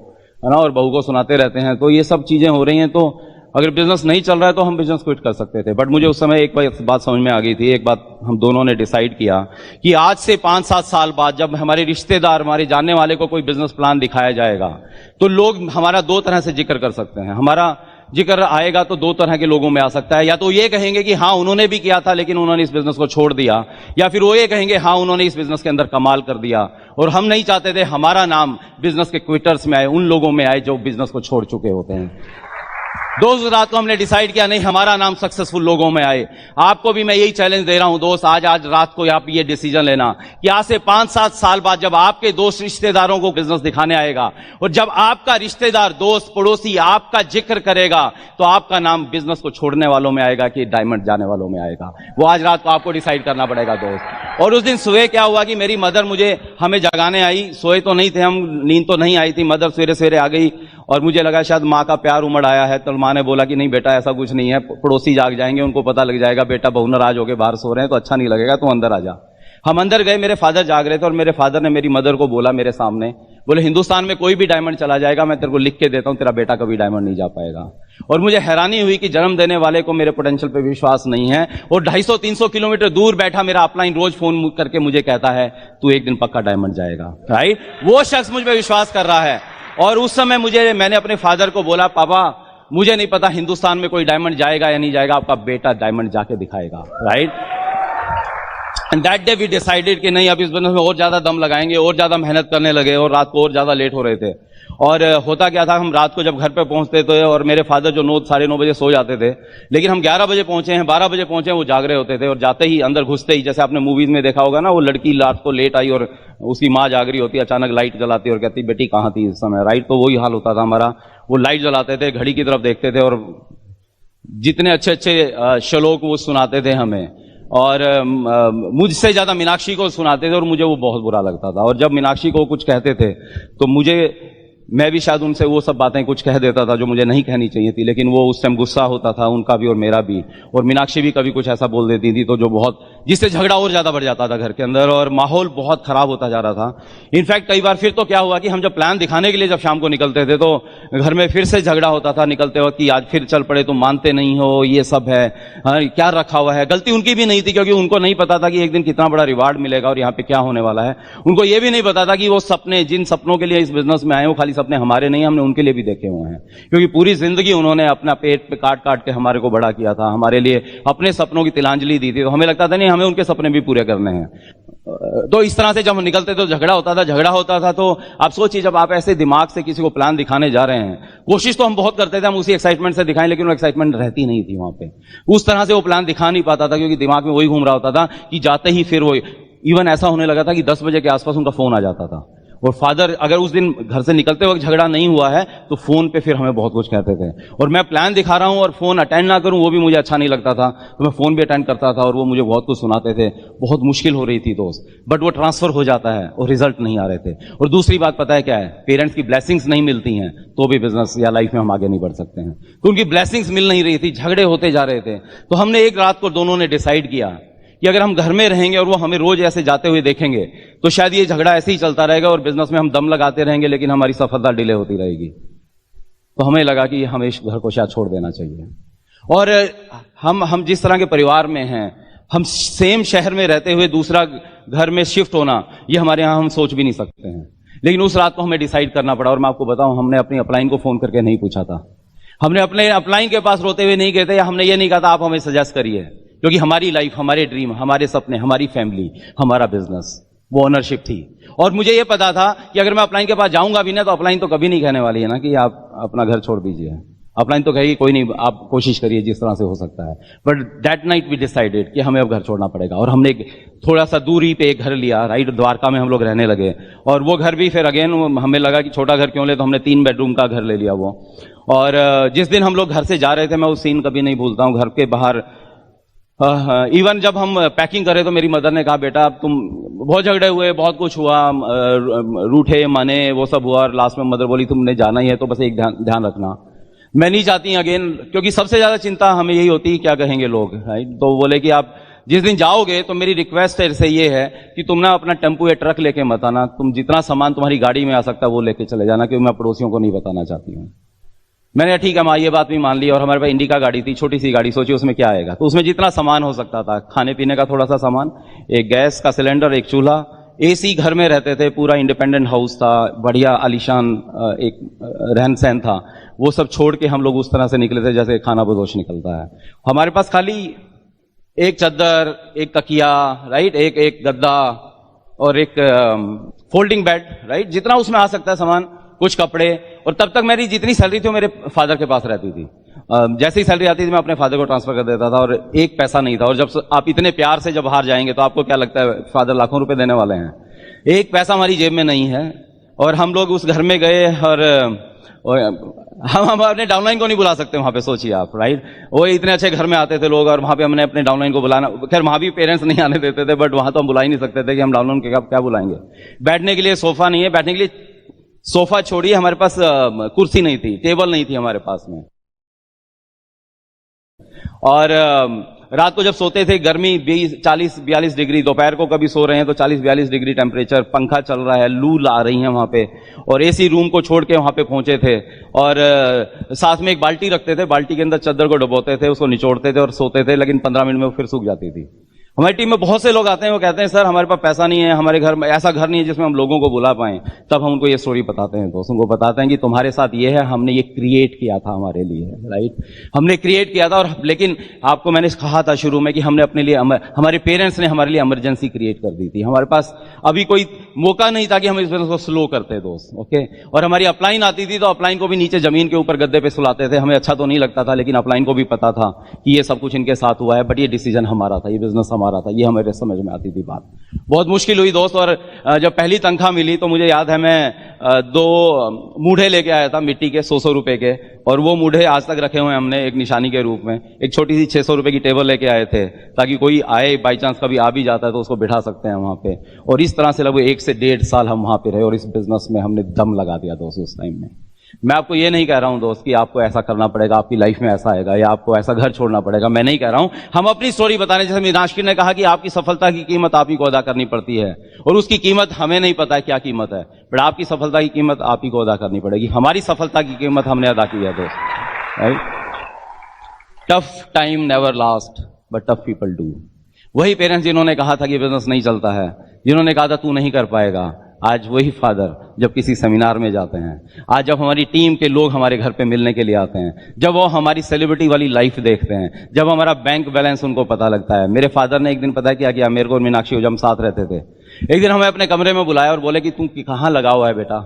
है ना, और बहू को सुनाते रहते हैं। तो ये सब चीजें हो रही हैं। तो अगर बिजनेस नहीं चल रहा है तो हम बिजनेस क्विट कर सकते थे। बट मुझे उस समय एक बात समझ में आ गई थी। एक बात हम दोनों ने डिसाइड किया कि आज से 5-7 साल बाद जब हमारे रिश्तेदार, हमारे जानने वाले को कोई बिजनेस प्लान दिखाया जाएगा तो लोग हमारा 2 तरह से जिक्र कर सकते हैं। हमारा जिक्र आएगा तो 2 तरह के लोगों में आ सकता है। या तो ये कहेंगे कि हाँ उन्होंने भी किया था लेकिन उन्होंने इस बिजनेस को छोड़ दिया, या फिर वो ये कहेंगे हाँ उन्होंने इस बिजनेस के अंदर कमाल कर दिया। और हम नहीं चाहते थे हमारा नाम बिजनेस के क्विटर्स में आए, उन लोगों में आए जो बिजनेस को छोड़ चुके होते हैं। दोस्त रात को हमने डिसाइड किया नहीं, हमारा नाम सक्सेसफुल लोगों में आए। आपको भी मैं यही चैलेंज दे रहा हूं दोस्त, आज रात को आप ये डिसीजन लेना कि आज से 5-7 साल बाद जब आपके दोस्त रिश्तेदारों को बिजनेस दिखाने आएगा और जब आपका रिश्तेदार, दोस्त, पड़ोसी आपका जिक्र करेगा तो आपका नाम बिजनेस को छोड़ने वालों में आएगा कि डायमंड जाने वालों में आएगा। वो आज रात को आपको डिसाइड करना पड़ेगा दोस्त। और उस दिन सुबह क्या हुआ कि मेरी मदर हमें जगाने आई। सोए तो नहीं थे हम, नींद तो नहीं आई थी। मदर सवेरे सवेरे आ गई और मुझे लगा शायद माँ का प्यार उमड़ आया है। तो माँ ने बोला कि नहीं बेटा ऐसा कुछ नहीं है, पड़ोसी जाग जाएंगे, उनको पता लग जाएगा बेटा बहू नाराज होकर बाहर सो रहे हैं तो अच्छा नहीं लगेगा, तो अंदर आ जा। हम अंदर गए, मेरे फादर जाग रहे थे और मेरे फादर ने मेरी मदर को बोला मेरे सामने, बोले हिंदुस्तान में कोई भी डायमंड चला जाएगा, मैं तेरे को लिख के देता हूं, तेरा बेटा कभी डायमंड नहीं जा पाएगा। और मुझे हैरानी हुई कि जन्म देने वाले को मेरे पोटेंशियल पे विश्वास नहीं है और 250-300 किलोमीटर दूर बैठा मेरा अपलाइन रोज फोन करके मुझे कहता है तू एक दिन पक्का डायमंड जाएगा। राइट, वो शख्स मुझ पर विश्वास कर रहा है। और उस समय मैंने अपने फादर को बोला पापा मुझे नहीं पता हिंदुस्तान में कोई डायमंड जाएगा या नहीं जाएगा, आपका बेटा डायमंड जाके दिखाएगा। Right, and that day we decided कि नहीं अब इस बिजनेस में और ज्यादा दम लगाएंगे, और ज्यादा मेहनत करने लगे और रात को और ज्यादा लेट हो रहे थे। और होता क्या था, हम रात को जब घर पे पहुंचते थे और मेरे फादर जो 9-9:30 बजे सो जाते थे, लेकिन हम 11 बजे पहुंचे हैं, 12 बजे पहुंचे हैं, वो जाग रहे होते थे। और जाते ही अंदर घुसते ही, जैसे आपने मूवीज में देखा होगा ना, वो लड़की रात को लेट आई और उसकी माँ जाग रही होती, अचानक लाइट जलाती और कहती बेटी कहाँ थी इस समय। राइट, तो वही हाल होता था हमारा। वो लाइट जलाते थे, घड़ी की तरफ देखते थे और जितने अच्छे अच्छे श्लोक वो सुनाते थे हमें, और मुझसे ज्यादा मीनाक्षी को सुनाते थे और मुझे वो बहुत बुरा लगता था। और जब मीनाक्षी को कुछ कहते थे तो मैं भी शायद उनसे वो सब बातें कुछ कह देता था जो मुझे नहीं कहनी चाहिए थी, लेकिन वो उस टाइम गुस्सा होता था उनका भी और मेरा भी। और मीनाक्षी भी कभी कुछ ऐसा बोल देती थी तो जिससे झगड़ा और ज्यादा बढ़ जाता था घर के अंदर और माहौल बहुत खराब होता जा रहा था। इनफैक्ट कई बार फिर तो क्या हुआ कि हम जब प्लान दिखाने के लिए जब शाम को निकलते थे तो घर में फिर से झगड़ा होता था निकलते वक्त कि आज फिर चल पड़े, तुम मानते नहीं हो, ये सब है, क्या रखा हुआ है। गलती उनकी भी नहीं थी क्योंकि उनको नहीं पता था कि एक दिन कितना बड़ा रिवार्ड मिलेगा और यहाँ पे क्या होने वाला है। उनको ये भी नहीं पता था कि वो सपने, जिन सपनों के लिए इस बिजनेस में आए, वो खाली सपने हमारे नहीं, हमने उनके लिए भी देखे हुए हैं। क्योंकि पूरी जिंदगी उन्होंने अपना पेट पे काट काट के हमारे को बड़ा किया था, हमारे लिए अपने सपनों की तिलांजलि दी थी। तो हमें लगता था नहीं हमें उनके सपने भी पूरे करने हैं। तो इस तरह से जब हम निकलते तो झगड़ा होता था। तो आप सोचिए जब आप ऐसे दिमाग से किसी को प्लान दिखाने जा रहे हैं, कोशिश तो हम बहुत करते थे हम उसी एक्साइटमेंट से दिखाएं, लेकिन वो एक्साइटमेंट रहती नहीं थी वहां पे। उस तरह से वो प्लान दिखा नहीं पाता था क्योंकि दिमाग में वही घूम रहा होता था कि जाते ही फिर वो इवन ऐसा होने लगा था कि 10 बजे के आसपास उनका फोन आ जाता था। और फादर अगर उस दिन घर से निकलते वक्त झगड़ा नहीं हुआ है तो फोन पे फिर हमें बहुत कुछ कहते थे। और मैं प्लान दिखा रहा हूं और फोन अटेंड ना करूं वो भी मुझे अच्छा नहीं लगता था, तो मैं फोन भी अटेंड करता था और वो मुझे बहुत कुछ सुनाते थे। बहुत मुश्किल हो रही थी दोस्त, बट वो ट्रांसफर हो जाता है और रिजल्ट नहीं आ रहे थे। और दूसरी बात पता है क्या है, पेरेंट्स की ब्लेसिंग्स नहीं मिलती हैं तो भी बिजनेस या लाइफ में हम आगे नहीं बढ़ सकते हैं। तो उनकी ब्लेसिंग्स मिल नहीं रही थी, झगड़े होते जा रहे थे। तो हमने एक रात को दोनों ने डिसाइड किया कि अगर हम घर में रहेंगे और वो हमें रोज ऐसे जाते हुए देखेंगे तो शायद ये झगड़ा ऐसे ही चलता रहेगा और बिजनेस में हम दम लगाते रहेंगे लेकिन हमारी सफलता डिले होती रहेगी। तो हमें लगा कि हमें इस घर को शायद छोड़ देना चाहिए। और हम जिस तरह के परिवार में हैं, हम सेम शहर में रहते हुए दूसरा घर में शिफ्ट होना, ये हमारे यहां हम सोच भी नहीं सकते हैं। लेकिन उस रात को हमें डिसाइड करना पड़ा। और मैं आपको बताऊं, हमने अपनी अपलाइन को फोन करके नहीं पूछा था, हमने अपने अपलाइन के पास रोते हुए नहीं कहते, या हमने ये नहीं कहा था आप हमें सजेस्ट करिए, क्योंकि हमारी लाइफ, हमारे ड्रीम, हमारे सपने, हमारी फैमिली, हमारा बिजनेस, वो ओनरशिप थी। और मुझे ये पता था कि अगर मैं अपलाइन के पास जाऊंगा भी ना तो अपलाइन तो कभी नहीं कहने वाली है ना कि आप अपना घर छोड़ दीजिए। अपलाइन तो कहेगी कोई नहीं, आप कोशिश करिए जिस तरह से हो सकता है। But that night we decided कि हमें अब घर छोड़ना पड़ेगा। और हमने थोड़ा सा दूरी पे एक घर लिया, राइट, द्वारका में हम लोग रहने लगे। और वो घर भी फिर अगेन हमें लगा कि छोटा घर क्यों ले, तो हमने 3 बेडरूम का घर ले लिया वो। और जिस दिन हम लोग घर से जा रहे थे, मैं उस सीन कभी नहीं भूलता हूँ। घर के बाहर इवन जब हम पैकिंग करे तो मेरी मदर ने कहा बेटा अब तुम, बहुत झगड़े हुए, बहुत कुछ हुआ, रूठे माने, वो सब हुआ। और लास्ट में मदर बोली तुमने जाना ही है तो बस एक ध्यान रखना, मैं नहीं चाहती अगेन, क्योंकि सबसे ज्यादा चिंता हमें यही होती है क्या कहेंगे लोग, राइट। तो बोले कि आप जिस दिन जाओगे तो मेरी रिक्वेस्ट से ये है कि तुम ना अपना टेम्पो या ट्रक लेके मत आना, तुम जितना सामान तुम्हारी गाड़ी में आ सकता है वो लेके चले जाना, क्योंकि मैं पड़ोसियों को नहीं बताना चाहती हूँ। मैंने कहा ठीक है माँ, ये बात भी मान ली। और हमारे पास इंडिका गाड़ी थी, छोटी सी गाड़ी, सोचिए उसमें क्या आएगा। तो उसमें जितना सामान हो सकता था, खाने पीने का थोड़ा सा सामान, एक गैस का सिलेंडर, एक चूल्हा, एसी घर में रहते थे, पूरा इंडिपेंडेंट हाउस था, बढ़िया आलीशान एक रहन सहन था। वो सब छोड़ के हम लोग उस तरह से निकले थे जैसे खाना बदोश निकलता है। हमारे पास खाली एक चद्दर, एक तकिया, राइट, एक गद्दा और एक फोल्डिंग बेड, राइट, जितना उसमें आ सकता है सामान, कुछ कपड़े। और तब तक मेरी जितनी सैलरी थी वो मेरे फादर के पास रहती थी। जैसे ही सैलरी आती थी मैं अपने फादर को ट्रांसफर कर देता था, और एक पैसा नहीं था। और जब आप इतने प्यार से जब बाहर जाएंगे तो आपको क्या लगता है, फादर लाखों रुपए देने वाले हैं, एक पैसा हमारी जेब में नहीं है। और हम लोग उस घर में गए और हम अपने डाउनलाइन को नहीं बुला सकते वहां पे, सोचिए आप, राइट। वो इतने अच्छे घर में आते थे लोग, और वहां पे हमने अपने डाउनलाइन को बुलाना, खैर वहां भी पेरेंट्स नहीं आने देते थे, बट वहां तो हम बुला ही नहीं सकते थे कि हम डाउनलाइन के क्या बुलाएंगे। बैठने के लिए सोफा नहीं है, बैठने के लिए सोफा छोड़िए, हमारे पास कुर्सी नहीं थी, टेबल नहीं थी हमारे पास में। और रात को जब सोते थे, गर्मी 40-42 डिग्री, दोपहर को कभी सो रहे हैं तो 40-42 डिग्री टेम्परेचर, पंखा चल रहा है, लू ला रही है वहां पे, और एसी रूम को छोड़ के वहां पे पहुंचे थे। और साथ में एक बाल्टी रखते थे, बाल्टी के अंदर चद्दर को डुबोते थे, उसको निचोड़ते थे और सोते थे, लेकिन 15 मिनट में वो फिर सूख जाती थी। हमारी टीम में बहुत से लोग आते हैं, वो कहते हैं सर हमारे पास पैसा नहीं है, हमारे घर में ऐसा घर नहीं है जिसमें हम लोगों को बुला पाएं। तब हम उनको ये स्टोरी बताते हैं, दोस्तों को बताते हैं कि तुम्हारे साथ ये है, हमने ये क्रिएट किया था हमारे लिए, राइट, हमने क्रिएट किया था। और लेकिन आपको मैंने कहा था शुरू में कि हमने अपने लिए, हमारे पेरेंट्स ने हमारे लिए इमरजेंसी क्रिएट कर दी थी। हमारे पास अभी कोई मौका नहीं था कि हम इस बिजनेस को स्लो करते दोस्त, ओके। और हमारी अपलाइन आती थी तो अपलाइन को भी नीचे जमीन के ऊपर गद्दे पे सुलाते थे। हमें अच्छा तो नहीं लगता था, लेकिन अपलाइन को भी पता था कि ये सब कुछ इनके साथ हुआ है, बट ये डिसीजन हमारा था, ये बिजनेस हमारा था, ये हमारे समझ में आती थी बात। बहुत मुश्किल हुई दोस्त। और जब पहली तनख्वाह मिली तो मुझे याद है मैं 2 मूढ़े लेके आया था मिट्टी के, 100 रुपए के, और वो मूढ़े आज तक रखे हुए हैं हमने एक निशानी के रूप में। एक छोटी सी 600 रुपए की टेबल लेके आए थे ताकि कोई आए, बाई चांस कभी आ भी जाता है तो उसको बिठा सकते हैं वहां पे। और इस तरह से लगभग 1 से 1.5 साल हम वहां पे रहे, और इस बिजनेस में हमने दम लगा दिया दोस्त उस टाइम में। मैं आपको ये नहीं कह रहा हूं दोस्त कि आपको ऐसा करना पड़ेगा, आपकी लाइफ में ऐसा आएगा, या आपको ऐसा घर छोड़ना पड़ेगा, मैं नहीं कह रहा हूं। हम अपनी स्टोरी बताने, जैसे मीनाक्षी ने कहा कि आपकी सफलता की कीमत आप ही को अदा करनी पड़ती है, और उसकी कीमत हमें नहीं पता है क्या कीमत है, बट आपकी सफलता की कीमत आप ही को अदा करनी पड़ेगी। हमारी सफलता की कीमत हमने अदा की है दोस्त, right. Tough time never last but tough people do. वही पेरेंट्स जिन्होंने कहा था कि बिजनेस नहीं चलता है, जिन्होंने कहा था तू नहीं कर पाएगा, आज वही फादर जब किसी सेमिनार में जाते हैं, आज जब हमारी टीम के लोग हमारे घर पे मिलने के लिए आते हैं, जब वो हमारी सेलिब्रिटी वाली लाइफ देखते हैं, जब हमारा बैंक बैलेंस उनको पता लगता है। मेरे फादर ने एक दिन पता है क्या किया, मेरे को और मीनाक्षी को, जब हम साथ रहते थे, एक दिन हमें अपने कमरे में बुलाया और बोले कि तू कहां लगा हुआ है बेटा।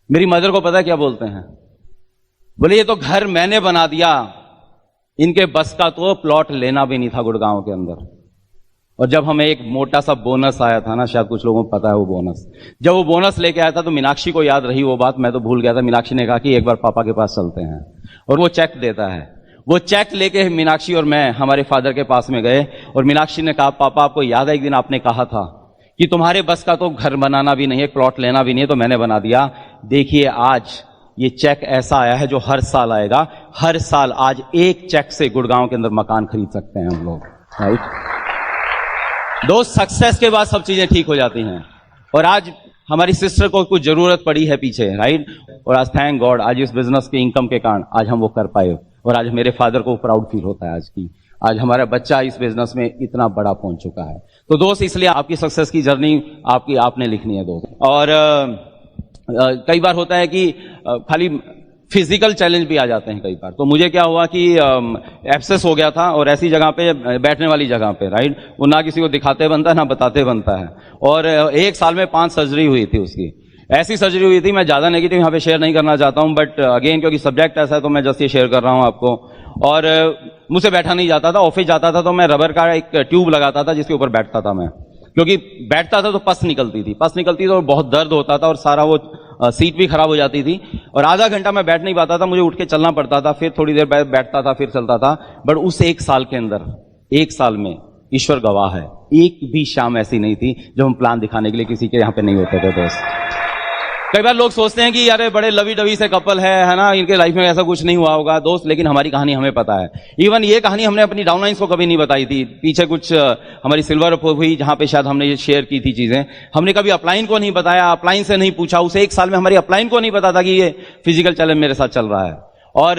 मेरी मदर को पता है क्या बोलते हैं, बोले ये तो घर मैंने बना दिया, इनके बस का तो प्लॉट लेना भी नहीं था गुड़गांव के अंदर। और जब हमें एक मोटा सा बोनस आया था ना, शायद कुछ लोगों को पता है वो बोनस, जब वो बोनस लेके आया था तो मीनाक्षी को याद रही वो बात, मैं तो भूल गया था। मीनाक्षी ने कहा कि एक बार पापा के पास चलते हैं, और वो चेक देता है। वो चेक लेके मीनाक्षी और मैं हमारे फादर के पास में गए, और मीनाक्षी ने कहा पापा आपको याद है एक दिन आपने कहा था कि तुम्हारे बस का तो घर बनाना भी नहीं है, प्लॉट लेना भी नहीं है, तो मैंने बना दिया। देखिए आज ये चेक ऐसा आया है जो हर साल आएगा, हर साल आज एक चेक से गुड़गांव के अंदर मकान खरीद सकते हैं हम लोग, राइट। दोस्त सक्सेस के बाद सब चीजें ठीक हो जाती हैं, और आज हमारी सिस्टर को कुछ जरूरत पड़ी है पीछे, राइट, और आज थैंक गॉड आज इस बिजनेस के इनकम के कारण आज हम वो कर पाए, और आज मेरे फादर को प्राउड फील होता है आज की, आज हमारा बच्चा इस बिजनेस में इतना बड़ा पहुंच चुका है। तो दोस्त इसलिए आपकी सक्सेस की जर्नी आपने लिखनी है दोस्त। और कई बार होता है कि खाली फिजिकल चैलेंज भी आ जाते हैं कई बार। तो मुझे क्या हुआ कि एब्सेस हो गया था, और ऐसी जगह पे, बैठने वाली जगह पे, राइट, वो ना किसी को दिखाते बनता है ना बताते बनता है। और 1 साल में 5 सर्जरी हुई थी उसकी, ऐसी सर्जरी हुई थी। मैं ज्यादा नेगेटिव यहाँ पे शेयर नहीं करना चाहता हूँ, बट अगेन क्योंकि सब्जेक्ट ऐसा है तो मैं जस्ट ये शेयर कर रहा हूँ आपको। और मुझसे बैठा नहीं जाता था, ऑफिस जाता था तो मैं रबर का एक ट्यूब लगाता था जिसके ऊपर बैठता था मैं, क्योंकि बैठता था तो पस निकलती थी तो बहुत दर्द होता था, और सारा वो सीट भी खराब हो जाती थी, और आधा घंटा मैं बैठ नहीं पाता था, मुझे उठ के चलना पड़ता था, फिर थोड़ी देर बैठता था, फिर चलता था। बट उस 1 साल के अंदर, 1 साल में ईश्वर गवाह है, एक भी शाम ऐसी नहीं थी जब हम प्लान दिखाने के लिए किसी के यहाँ पे नहीं होते थे दोस्त। कई बार लोग सोचते हैं कि यार बड़े लवी डवी से कपल है ना, इनके लाइफ में ऐसा कुछ नहीं हुआ होगा दोस्त, लेकिन हमारी कहानी हमें पता है। इवन ये कहानी हमने अपनी डाउनलाइंस को कभी नहीं बताई थी, पीछे कुछ हमारी सिल्वर अप हुई जहां पे शायद हमने ये शेयर की थी चीजें, हमने कभी अपलाइन को नहीं बताया, अपलाइन से नहीं पूछा, उसे 1 साल में हमारी अपलाइन को नहीं पता था कि ये फिजिकल चैलेंज मेरे साथ चल रहा है। और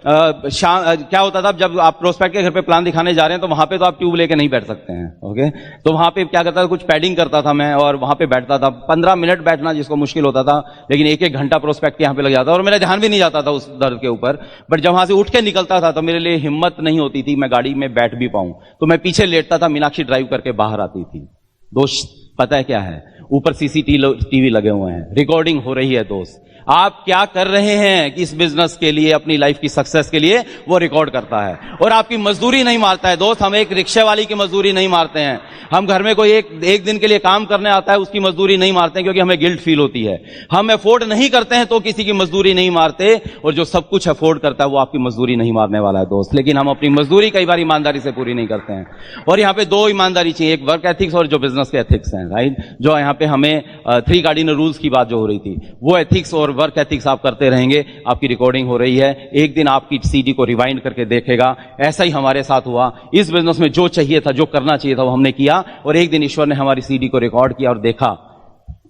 क्या होता था, जब आप प्रोस्पेक्ट के घर पे प्लान दिखाने जा रहे हैं तो वहां पे तो आप ट्यूब लेके नहीं बैठ सकते हैं, ओके। तो वहां पे क्या करता था, कुछ पैडिंग करता था मैं, और वहां पे बैठता था 15 मिनट बैठना जिसको मुश्किल होता था, लेकिन एक घंटा प्रोस्पेक्ट के यहाँ पे लग जाता, और मेरा ध्यान भी नहीं जाता था उस दर्द के ऊपर। बट जब वहां से उठ के निकलता था तो मेरे लिए हिम्मत नहीं होती थी मैं गाड़ी में बैठ भी पाऊं, तो मैं पीछे लेटता था, मीनाक्षी ड्राइव करके बाहर आती थी। दोस्त पता है क्या है, ऊपर सीसीटीवी लगे हुए हैं, रिकॉर्डिंग हो रही है। दोस्त आप क्या कर रहे हैं कि इस बिजनेस के लिए, अपनी लाइफ की सक्सेस के लिए, वो रिकॉर्ड करता है और आपकी मजदूरी नहीं मारता है। दोस्त हम एक रिक्शे वाली की मजदूरी नहीं मारते हैं, हम घर में कोई एक दिन के लिए काम करने आता है उसकी मजदूरी नहीं मारते हैं, क्योंकि हमें गिल्ट फील होती है। हम अफोर्ड नहीं करते हैं तो किसी की मजदूरी नहीं मारते, और जो सब कुछ अफोर्ड करता है वो आपकी मजदूरी नहीं मारने वाला है दोस्त। लेकिन हम अपनी मजदूरी कई बार ईमानदारी से पूरी नहीं करते हैं, और यहाँ पे दो ईमानदारी चाहिए, एक वर्क एथिक्स और जो बिजनेस के एथिक्स हैं, राइट। जो यहाँ पे हमें 3 कार्डिनल रूल्स की बात जो हो रही थी, वो एथिक्स और वर्क एथिक्स आप करते रहेंगे। आपकी रिकॉर्डिंग हो रही है, एक दिन आपकी सीडी को रिवाइंड करके देखेगा। ऐसा ही हमारे साथ हुआ इस बिजनेस में, जो चाहिए था, जो करना चाहिए था वो हमने किया, और एक दिन ईश्वर ने हमारी सीडी को रिकॉर्ड किया और देखा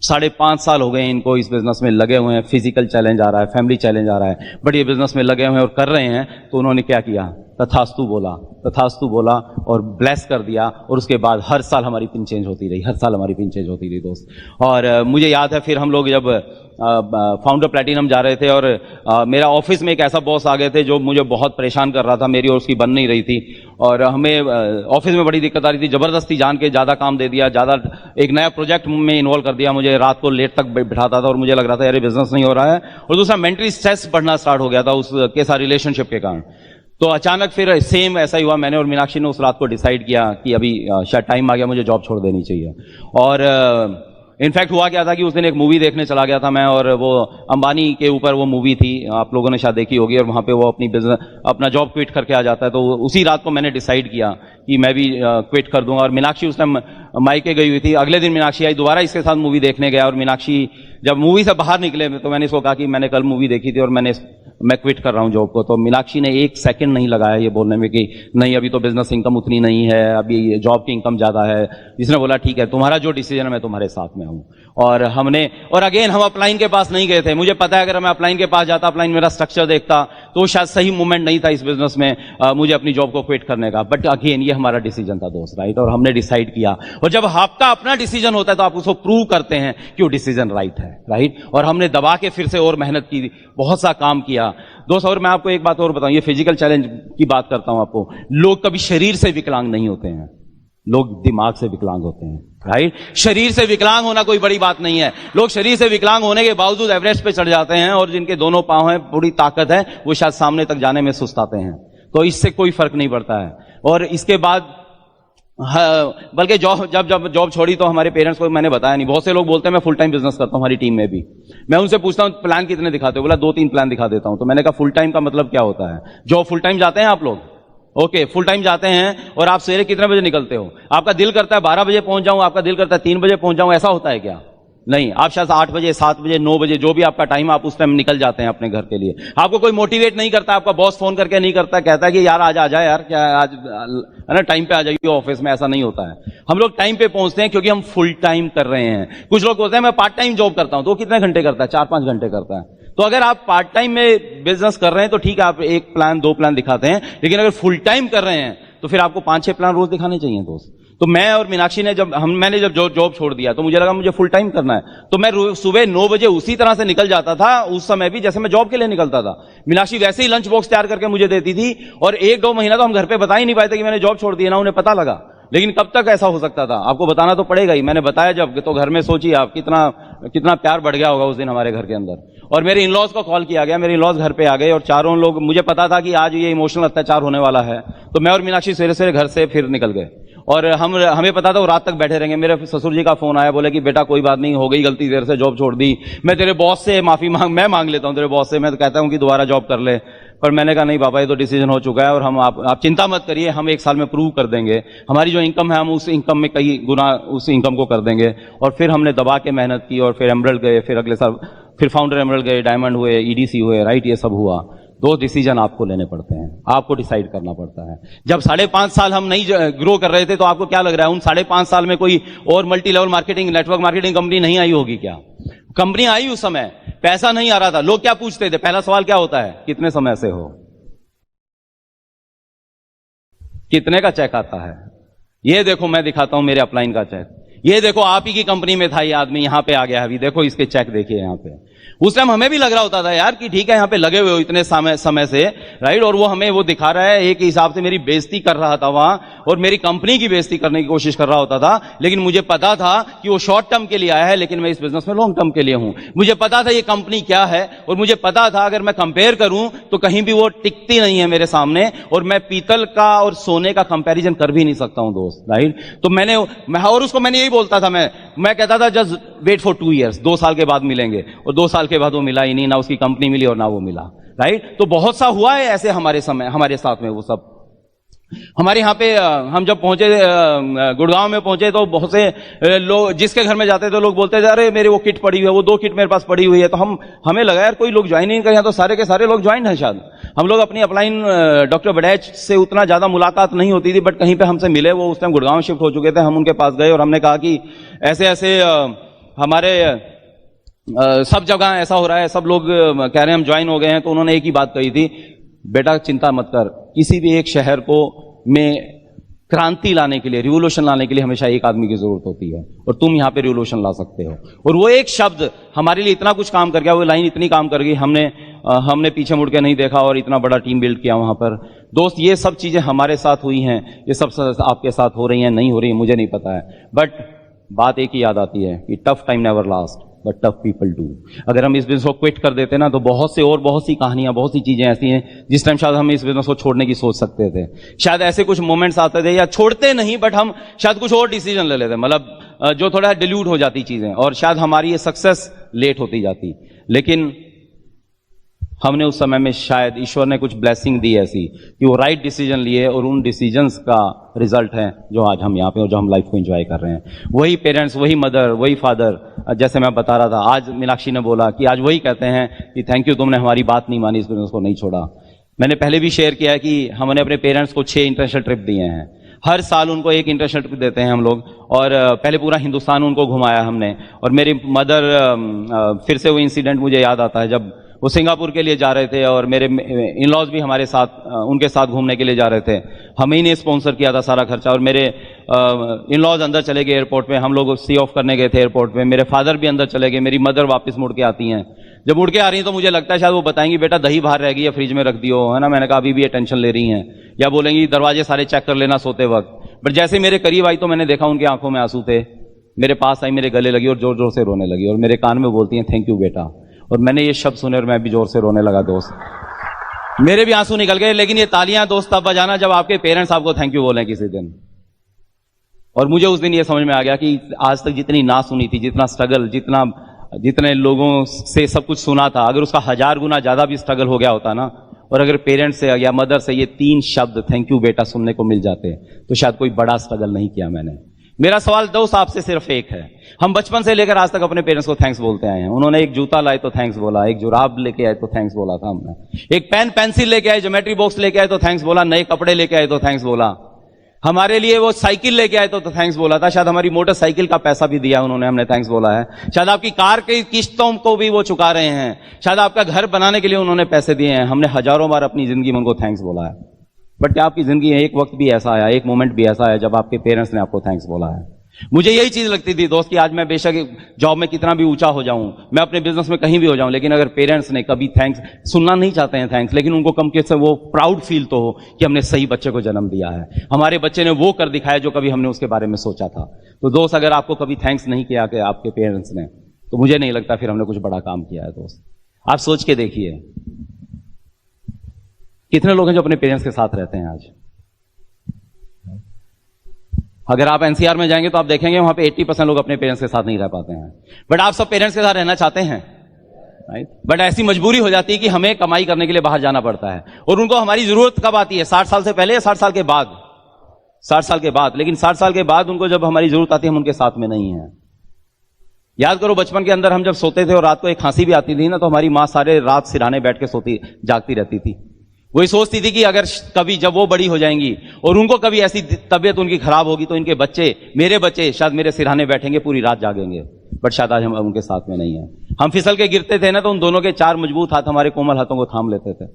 5.5 साल हो गए इनको इस बिजनेस में लगे हुए हैं। फिजिकल चैलेंज आ रहा है, फैमिली चैलेंज आ रहा है, बट ये बिजनेस में लगे हुए हैं और कर रहे हैं। तो उन्होंने क्या किया, तथास्तु बोला और ब्लेस कर दिया, और उसके बाद हर साल हमारी पिन चेंज होती रही, दोस्त। और मुझे याद है फिर हम लोग जब फाउंडर प्लैटिनम जा रहे थे, और मेरा ऑफिस में एक ऐसा बॉस आ गए थे जो मुझे बहुत परेशान कर रहा था, मेरी और उसकी बन नहीं रही थी, और हमें ऑफिस में बड़ी दिक्कत आ रही थी। जबरदस्ती जान के ज्यादा काम दे दिया, ज्यादा एक नया प्रोजेक्ट में इन्वॉल्व कर दिया, मुझे रात को लेट तक बिठाता था, और मुझे लग रहा था यार बिजनेस नहीं हो रहा है। और दूसरा मेंटली स्ट्रेस बढ़ना स्टार्ट हो गया था उसके साथ रिलेशनशिप के कारण। तो अचानक फिर सेम ऐसा ही हुआ, मैंने और मीनाक्षी ने उस रात को डिसाइड किया कि अभी शायद टाइम आ गया, मुझे जॉब छोड़ देनी चाहिए। और इनफैक्ट हुआ क्या था कि उस दिन एक मूवी देखने चला गया था मैं, और वो अंबानी के ऊपर वो मूवी थी, आप लोगों ने शायद देखी होगी, और वहां पे वो अपना जॉब क्विट करके आ जाता है। तो उसी रात को मैंने डिसाइड किया कि मैं भी क्विट कर दूंगा। और मीनाक्षी उस टाइम मायके गई हुई थी, अगले दिन मीनाक्षी आई, दोबारा इसके साथ मूवी देखने गया, और मीनाक्षी जब मूवी से बाहर निकले तो मैंने इसको कहा कि मैंने कल मूवी देखी थी और मैं क्विट कर रहा हूं जॉब को। तो मीनाक्षी ने 1 सेकंड नहीं लगाया ये बोलने में कि नहीं अभी तो बिजनेस इनकम उतनी नहीं है, अभी जॉब की इनकम ज्यादा है। जिसने बोला ठीक है, तुम्हारा जो डिसीजन है मैं तुम्हारे साथ में हूं। और अगेन हम अपलाइन के पास नहीं गए थे। मुझे पता है अगर मैं अपलाइन के पास जाता, अपलाइन मेरा स्ट्रक्चर देखता, तो शायद सही मूवमेंट नहीं था इस बिजनेस में मुझे अपनी जॉब को क्विट करने का। बट अगेन ये हमारा डिसीजन था दोस्त, राइट, और हमने डिसाइड किया। और जब आपका अपना डिसीजन होता है तो आप उसको प्रूव करते हैं कि वो डिसीजन राइट है, राइट। और हमने दबा के फिर से और मेहनत की, बहुत सा काम किया दोस्त। और मैं आपको एक बात और बताऊं, ये फिजिकल चैलेंज की बात करता हूं आपको, लोग कभी शरीर से विकलांग नहीं होते हैं, लोग दिमाग से विकलांग होते हैं, राइट। शरीर से विकलांग होना कोई बड़ी बात नहीं है। लोग शरीर से विकलांग होने के बावजूद एवरेस्ट पे चढ़ जाते हैं, और जिनके दोनों पांव हैं, पूरी ताकत है, वो शायद सामने तक जाने में सुस्ताते हैं। तो इससे कोई फर्क नहीं पड़ता है। और इसके बाद बल्कि जब जॉब छोड़ी तो हमारे पेरेंट्स को मैंने बताया नहीं। बहुत से लोग बोलते हैं मैं फुल टाइम बिजनेस करता हूं, हमारी टीम में भी। मैं उनसे पूछता हूं प्लान कितने दिखाते हो, बोला 2-3 प्लान दिखा देता हूं। तो मैंने कहा फुल टाइम का मतलब क्या होता है? जॉब फुल टाइम जाते हैं आप लोग? ओके, फुल टाइम जाते हैं, और आप सवेरे कितने बजे निकलते हो? आपका दिल करता है 12 बजे पहुंच जाऊं, आपका दिल करता है 3 बजे पहुंच जाऊं, ऐसा होता है क्या? नहीं, आप शायद 8 बजे, 7 बजे, 9 बजे, जो भी आपका टाइम, आप उस टाइम निकल जाते हैं अपने घर के लिए। आपको कोई मोटिवेट नहीं करता, आपका बॉस फोन करके नहीं करता, कहता है कि यार आज आ जाए यार, क्या आज है ना, टाइम पे आ जाइए ऑफिस में। ऐसा नहीं होता है। हम लोग टाइम पे पहुंचते हैं क्योंकि हम फुल टाइम कर रहे हैं। कुछ लोग बोलते हैं मैं पार्ट टाइम जॉब करता हूं, तो कितने घंटे करता है? 4-5 घंटे करता है। तो अगर आप पार्ट टाइम में बिजनेस कर रहे हैं तो ठीक है, आप 1 प्लान 2 प्लान दिखाते हैं, लेकिन अगर फुल टाइम कर रहे हैं तो फिर आपको 5-6 प्लान रोज दिखाने चाहिए दोस्त। तो मैं और मीनाक्षी ने मैंने जब जॉब छोड़ दिया तो मुझे लगा मुझे फुल टाइम करना है, तो मैं सुबह 9 बजे उसी तरह से निकल जाता था उस समय भी जैसे मैं जॉब के लिए निकलता था। मीनाक्षी वैसे ही लंच बॉक्स तैयार करके मुझे देती थी, और 1-2 महीना तो हम घर पे बता ही नहीं पाए थे कि मैंने जॉब छोड़ दी, ना उन्हें पता लगा। लेकिन कब तक ऐसा हो सकता था? आपको बताना तो पड़ेगा ही। मैंने बताया जब, तो घर में सोचिए आप कितना प्यार बढ़ गया होगा उस दिन हमारे घर के अंदर। और मेरे इन-लॉज को कॉल किया गया, मेरे इन-लॉज घर पे आ गए, और चारों लोग, मुझे पता था कि आज ये इमोशनल अत्याचार होने वाला है। तो मैं और मीनाक्षी सवेरे घर से फिर निकल गए, और हमें पता था वो रात तक बैठे रहेंगे। मेरे ससुर जी का फोन आया, बोले कि बेटा कोई बात नहीं, हो गई गलती, देर से जॉब छोड़ दी, मैं तेरे बॉस से माफी मांग लेता हूं तेरे बॉस से। मैं तो कहता हूं कि दोबारा जॉब कर ले, पर मैंने कहा नहीं बाबा, ये तो डिसीजन हो चुका है, और आप चिंता मत करिए, हम 1 साल में प्रूव कर देंगे। हमारी जो इनकम है हम उस इनकम में कई गुना उस इनकम को कर देंगे। और फिर हमने दबा के मेहनत की, और फिर एमरल्ड गए, फिर अगले साल फिर फाउंडर एमरल्ड गए, डायमंड हुए, ईडीसी हुए, राइट, ये सब हुआ। 2 डिसीजन आपको लेने पड़ते हैं, आपको डिसाइड करना पड़ता है। जब 5.5 साल हम नहीं ग्रो कर रहे थे तो आपको क्या लग रहा है उन 5.5 साल में कोई और multi level marketing, network marketing company नहीं आई होगी क्या? कंपनी आई उस समय। पैसा नहीं आ रहा था। लोग क्या पूछते थे, पहला सवाल क्या होता है, कितने समय से हो, कितने का चेक आता है। ये देखो मैं दिखाता हूं मेरे अपलाइन का चेक, ये देखो आप ही की कंपनी में था ये आदमी, यहां पे आ गया अभी, देखो इसके चेक देखिए यहां पे। उस टाइम हमें भी लग रहा होता था यार कि ठीक है यहां पे लगे हुए हो इतने समय से, राइट, और वो हमें वो दिखा रहा है, एक हिसाब से मेरी बेइज्जती कर रहा था वहां और मेरी कंपनी की बेइज्जती करने की कोशिश कर रहा होता था। लेकिन मुझे पता था कि वो शॉर्ट टर्म के लिए आया है, लेकिन मैं इस बिजनेस में लॉन्ग टर्म के लिए हूं। मुझे पता था ये कंपनी क्या है, और मुझे पता था अगर मैं कंपेयर करूं तो कहीं भी वो टिकती नहीं है मेरे सामने, और मैं पीतल का और सोने का कंपैरिजन कर भी नहीं सकता हूं दोस्त, राइट। तो मैंने और उसको मैंने यही बोलता था, मैं कहता था जस्ट वेट फॉर 2 years, 2 साल के बाद मिलेंगे, और 2 साल के बाद वो मिला ही नहीं, ना उसकी कंपनी मिली और ना वो मिला, राइट। तो बहुत सा हुआ है ऐसे हमारे साथ में वो सब। हमारे यहाँ पे हम जब पहुंचे गुड़गांव में पहुंचे तो बहुत से लोग जिसके घर में जाते थे लोग बोलते थे अरे मेरे वो किट पड़ी हुई है, वो 2 किट मेरे पास पड़ी हुई है। तो हमें लगा यार कोई लोग ज्वाइन नहीं कर, तो सारे के सारे लोग ज्वाइन है शायद। हम लोग अपनी अपलाइन डॉक्टर बड़ैच से उतना ज्यादा मुलाकात नहीं होती थी, बट कहीं पे हमसे मिले, वो उस टाइम गुड़गांव शिफ्ट हो चुके थे। हम उनके पास गए और हमने कहा कि ऐसे ऐसे हमारे सब जगह ऐसा हो रहा है, सब लोग कह रहे हैं हम ज्वाइन हो गए हैं। तो उन्होंने एक ही बात कही थी, बेटा चिंता मत कर, किसी भी एक शहर को में क्रांति लाने के लिए, रिवोल्यूशन लाने के लिए हमेशा एक आदमी की जरूरत होती है, और तुम यहां पे रिवोल्यूशन ला सकते हो। और वो एक शब्द हमारे लिए इतना कुछ काम कर गया, वो लाइन इतनी काम कर गई, हमने पीछे मुड़ के नहीं देखा और इतना बड़ा टीम बिल्ड किया वहां पर। दोस्त ये सब चीजें हमारे साथ हुई हैं, ये सब आपके साथ हो रही हैं, नहीं हो रही है मुझे नहीं पता है, बट बात एक ही याद आती है कि tough time never last but tough people do. अगर हम इस बिजनेस को क्विट कर देते ना तो बहुत सी कहानियां, बहुत सी चीजें ऐसी हैं जिस टाइम शायद हम इस बिजनेस को छोड़ने की सोच सकते थे। शायद ऐसे कुछ मोमेंट्स आते थे, या छोड़ते नहीं बट हम शायद कुछ और डिसीजन ले लेते, मतलब जो थोड़ा डिल्यूट हो जाती चीजें, और शायद हमारी ये सक्सेस लेट होती जाती। लेकिन हमने उस समय में शायद ईश्वर ने कुछ ब्लेसिंग दी ऐसी कि वो राइट डिसीजन लिए, और उन डिसीजंस का रिजल्ट है जो आज हम यहाँ पे और जो हम लाइफ को एंजॉय कर रहे हैं। वही पेरेंट्स, वही मदर, वही फादर, जैसे मैं बता रहा था, आज मीनाक्षी ने बोला कि आज वही कहते हैं कि थैंक यू, तुमने हमारी बात नहीं मानी, इस बिजनेस को नहीं छोड़ा। मैंने पहले भी शेयर किया है कि हमने अपने पेरेंट्स को 6 इंटरनेशनल ट्रिप दिए हैं। हर साल उनको एक इंटरनेशनल ट्रिप देते हैं हम लोग, और पहले पूरा हिंदुस्तान उनको घुमाया हमने। और मेरी मदर, फिर से वो इंसिडेंट मुझे याद आता है जब वो सिंगापुर के लिए जा रहे थे, और मेरे इन लॉज भी हमारे साथ, उनके साथ घूमने के लिए जा रहे थे। हमें ही ने स्पॉन्सर किया था सारा खर्चा, और मेरे इन लॉज अंदर चले गए एयरपोर्ट पे, हम लोग सी ऑफ करने गए थे एयरपोर्ट पे, मेरे फादर भी अंदर चले गए, मेरी मदर वापस मुड़ के आती हैं। जब मुड़ के आ रही हैं तो मुझे लगता है शायद वो बताएंगी बेटा दही बाहर रह गई है, फ्रिज में रख दियो, है ना। मैंने कहा अभी भी ये टेंशन ले रही हैं, या बोलेंगी दरवाजे सारे चेक कर लेना सोते वक्त। बट जैसे मेरे करीब आई तो मैंने देखा उनकी आंखों में आंसू थे, मेरे पास आई, मेरे गले लगी और जोर जोर से रोने लगी, और मेरे कान में बोलती हैं थैंक यू बेटा। और मैंने ये शब्द सुने और मैं भी जोर से रोने लगा दोस्त, मेरे भी आंसू निकल गए। लेकिन ये तालियां दोस्त तब बजाना जब आपके पेरेंट्स आपको थैंक यू बोलें किसी दिन। और मुझे उस दिन ये समझ में आ गया कि आज तक जितनी ना सुनी थी, जितना स्ट्रगल, जितने लोगों से सब कुछ सुना था, अगर उसका 1000 गुना ज्यादा भी स्ट्रगल हो गया होता ना, और अगर पेरेंट्स से या मदर से ये 3 शब्द थैंक यू बेटा सुनने को मिल जाते तो शायद कोई बड़ा स्ट्रगल नहीं किया मैंने। मेरा सवाल दोस्त आपसे सिर्फ एक है, हम बचपन से लेकर आज तक अपने पेरेंट्स को थैंक्स बोलते आए हैं। उन्होंने एक जूता लाए तो थैंक्स बोला, एक जुराब लेके आए तो थैंक्स बोला था हमने, एक पेन पेंसिल लेके आए, ज्योमेट्री बॉक्स लेके आए तो थैंक्स बोला, नए कपड़े लेके आए तो थैंक्स बोला, हमारे लिए वो साइकिल लेके आए तो थैंक्स बोला था, शायद हमारी मोटरसाइकिल का पैसा भी दिया उन्होंने, हमने थैंक्स बोला है, शायद आपकी कार की किस्तों को भी वो चुका रहे हैं, शायद आपका घर बनाने के लिए उन्होंने पैसे दिए हैं, हमने हजारों बार अपनी जिंदगी में उनको थैंक्स बोला है। बट क्या आपकी जिंदगी में एक वक्त भी ऐसा आया, एक मोमेंट भी ऐसा है जब आपके पेरेंट्स ने आपको थैंक्स बोला है? मुझे यही चीज लगती थी दोस्त कि आज मैं बेशक जॉब में कितना भी ऊंचा हो जाऊं, मैं अपने बिजनेस में कहीं भी हो जाऊं, लेकिन अगर पेरेंट्स ने कभी थैंक्स सुनना नहीं चाहते हैं थैंक्स, लेकिन उनको कम से वो प्राउड फील तो हो कि हमने सही बच्चे को जन्म दिया है, हमारे बच्चे ने वो कर दिखाया जो कभी हमने उसके बारे में सोचा था। तो दोस्त अगर आपको कभी थैंक्स नहीं किया कि आपके पेरेंट्स ने, तो मुझे नहीं लगता फिर हमने कुछ बड़ा काम किया है दोस्त। आप सोच के देखिए कितने लोग हैं जो अपने पेरेंट्स के साथ रहते हैं आज। अगर आप एनसीआर में जाएंगे तो आप देखेंगे वहां पे 80% लोग अपने पेरेंट्स के साथ नहीं रह पाते हैं। बट आप सब पेरेंट्स के साथ रहना चाहते हैं, राइट? बट ऐसी मजबूरी हो जाती है कि हमें कमाई करने के लिए बाहर जाना पड़ता है, और उनको हमारी जरूरत कब आती है? 60 साल से पहले या 60 साल के बाद? 60 साल के बाद। लेकिन 60 साल के बाद उनको जब हमारी जरूरत आती है हम उनके साथ में नहीं है। याद करो बचपन के अंदर हम जब सोते थे और रात को एक खांसी भी आती थी ना, तो हमारी मां सारे रात सिरहाने बैठ के जागती रहती थी। वही सोचती थी कि अगर कभी जब वो बड़ी हो जाएंगी और उनको कभी ऐसी तबीयत उनकी खराब होगी तो इनके बच्चे, मेरे बच्चे शायद मेरे सिरहाने बैठेंगे, पूरी रात जागेंगे। बट शायद आज हम उनके साथ में नहीं है। हम फिसल के गिरते थे ना तो उन दोनों के 4 मजबूत हाथ हमारे कोमल हाथों को थाम लेते थे,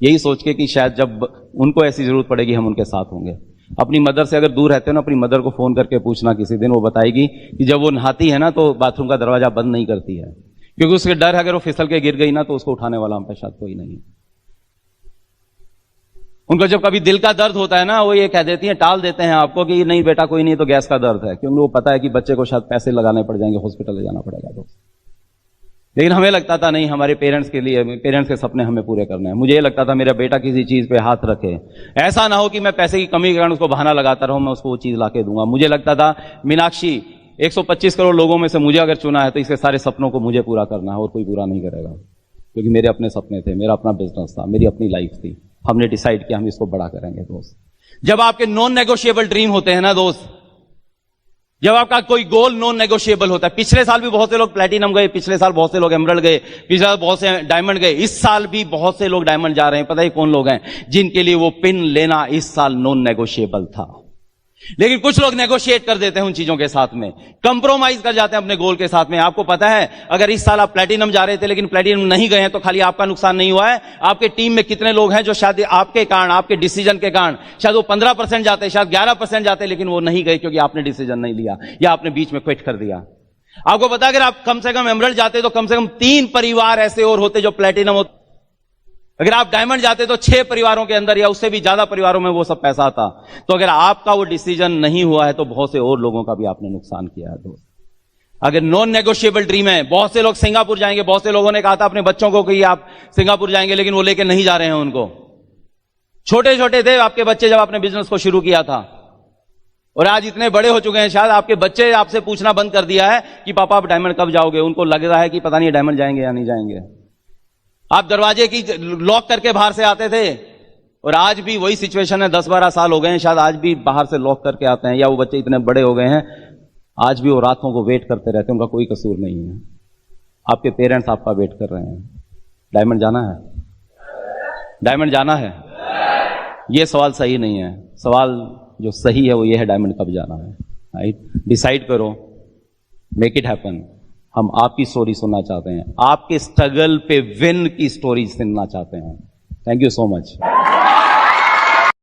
यही सोच के कि शायद जब उनको ऐसी जरूरत पड़ेगी हम उनके साथ होंगे। अपनी मदर से अगर दूर रहते हो ना, अपनी मदर को फोन करके पूछना किसी दिन, वो बताएगी कि जब वो नहाती है ना तो बाथरूम का दरवाजा बंद नहीं करती है, क्योंकि उसके डर है अगर वो फिसल के गिर गई ना तो उसको उठाने वाला हम पे शायद कोई नहीं है। उनको जब कभी दिल का दर्द होता है ना, वो ये कह देती हैं, टाल देते हैं आपको कि नहीं बेटा कोई नहीं, तो गैस का दर्द है, क्योंकि वो पता है कि बच्चे को शायद पैसे लगाने पड़ जाएंगे, हॉस्पिटल ले जाना पड़ेगा। तो लेकिन हमें लगता था नहीं, हमारे पेरेंट्स के लिए, पेरेंट्स के सपने हमें पूरे करने हैं। मुझे ये लगता था मेरा बेटा किसी चीज पे हाथ रखे, ऐसा ना हो कि मैं पैसे की कमी के कारण उसको बहाना लगाता रहूं, मैं उसको वो चीज लाके दूंगा। मुझे लगता था मीनाक्षी 125 करोड़ लोगों में से मुझे अगर चुना है तो इसके सारे सपनों को मुझे पूरा करना है और कोई पूरा नहीं करेगा, क्योंकि मेरे अपने सपने थे, मेरा अपना बिजनेस था, मेरी अपनी लाइफ थी। हमने डिसाइड किया हम इसको बड़ा करेंगे। दोस्त, जब आपके नॉन नेगोशिएबल ड्रीम होते हैं ना दोस्त, जब आपका कोई गोल नॉन नेगोशिएबल होता है, पिछले साल भी बहुत से लोग प्लैटिनम गए, पिछले साल बहुत से लोग एमरल्ड गए, पिछले साल बहुत से डायमंड गए, इस साल भी बहुत से लोग डायमंड जा रहे हैं। पता है कौन लोग हैं? जिनके लिए वो पिन लेना इस साल नॉन नेगोशिएबल था। लेकिन कुछ लोग नेगोशिएट कर देते हैं उन चीजों के साथ में, कंप्रोमाइज कर जाते हैं अपने गोल के साथ में। आपको पता है अगर इस साल आप प्लैटिनम जा रहे थे लेकिन प्लैटिनम नहीं गए हैं तो खाली आपका नुकसान नहीं हुआ है, आपके टीम में कितने लोग हैं जो शायद आपके कारण, आपके डिसीजन के कारण शायद वो 15% जाते, शायद 11% जाते, लेकिन वो नहीं गए क्योंकि आपने डिसीजन नहीं लिया या आपने बीच में क्विट कर दिया। आपको पता अगर आप कम से कम एमरल्ड जाते तो कम से कम 3 परिवार ऐसे और होते जो प्लैटिनम होते। अगर आप डायमंड जाते तो 6 परिवारों के अंदर या उससे भी ज्यादा परिवारों में वो सब पैसा आता। तो अगर आपका वो डिसीजन नहीं हुआ है तो बहुत से और लोगों का भी आपने नुकसान किया है। दोस्त, अगर नॉन नेगोशिएबल ड्रीम है, बहुत से लोग सिंगापुर जाएंगे, बहुत से लोगों ने कहा था अपने बच्चों को कि आप सिंगापुर जाएंगे, लेकिन वो लेके नहीं जा रहे हैं उनको। छोटे छोटे थे आपके बच्चे जब आपने बिजनेस को शुरू किया था, और आज इतने बड़े हो चुके हैं, शायद आपके बच्चे आपसे पूछना बंद कर दिया है कि पापा आप डायमंड कब जाओगे। उनको लग रहा है कि पता नहीं डायमंड जाएंगे या नहीं जाएंगे। आप दरवाजे की लॉक करके बाहर से आते थे, और आज भी वही सिचुएशन है। 10-12 साल हो गए हैं, शायद आज भी बाहर से लॉक करके आते हैं, या वो बच्चे इतने बड़े हो गए हैं आज भी वो रातों को वेट करते रहते हैं। उनका कोई कसूर नहीं है, आपके पेरेंट्स आपका वेट कर रहे हैं। डायमंड जाना है, डायमंड जाना है, ये सवाल सही नहीं है। सवाल जो सही है वो ये है, डायमंड कब जाना है। राइट, डिसाइड करो, मेक इट हैपन। हम आपकी स्टोरी सुनना चाहते हैं, आपके स्ट्रगल पे विन की स्टोरी सुनना चाहते हैं। Thank you so much.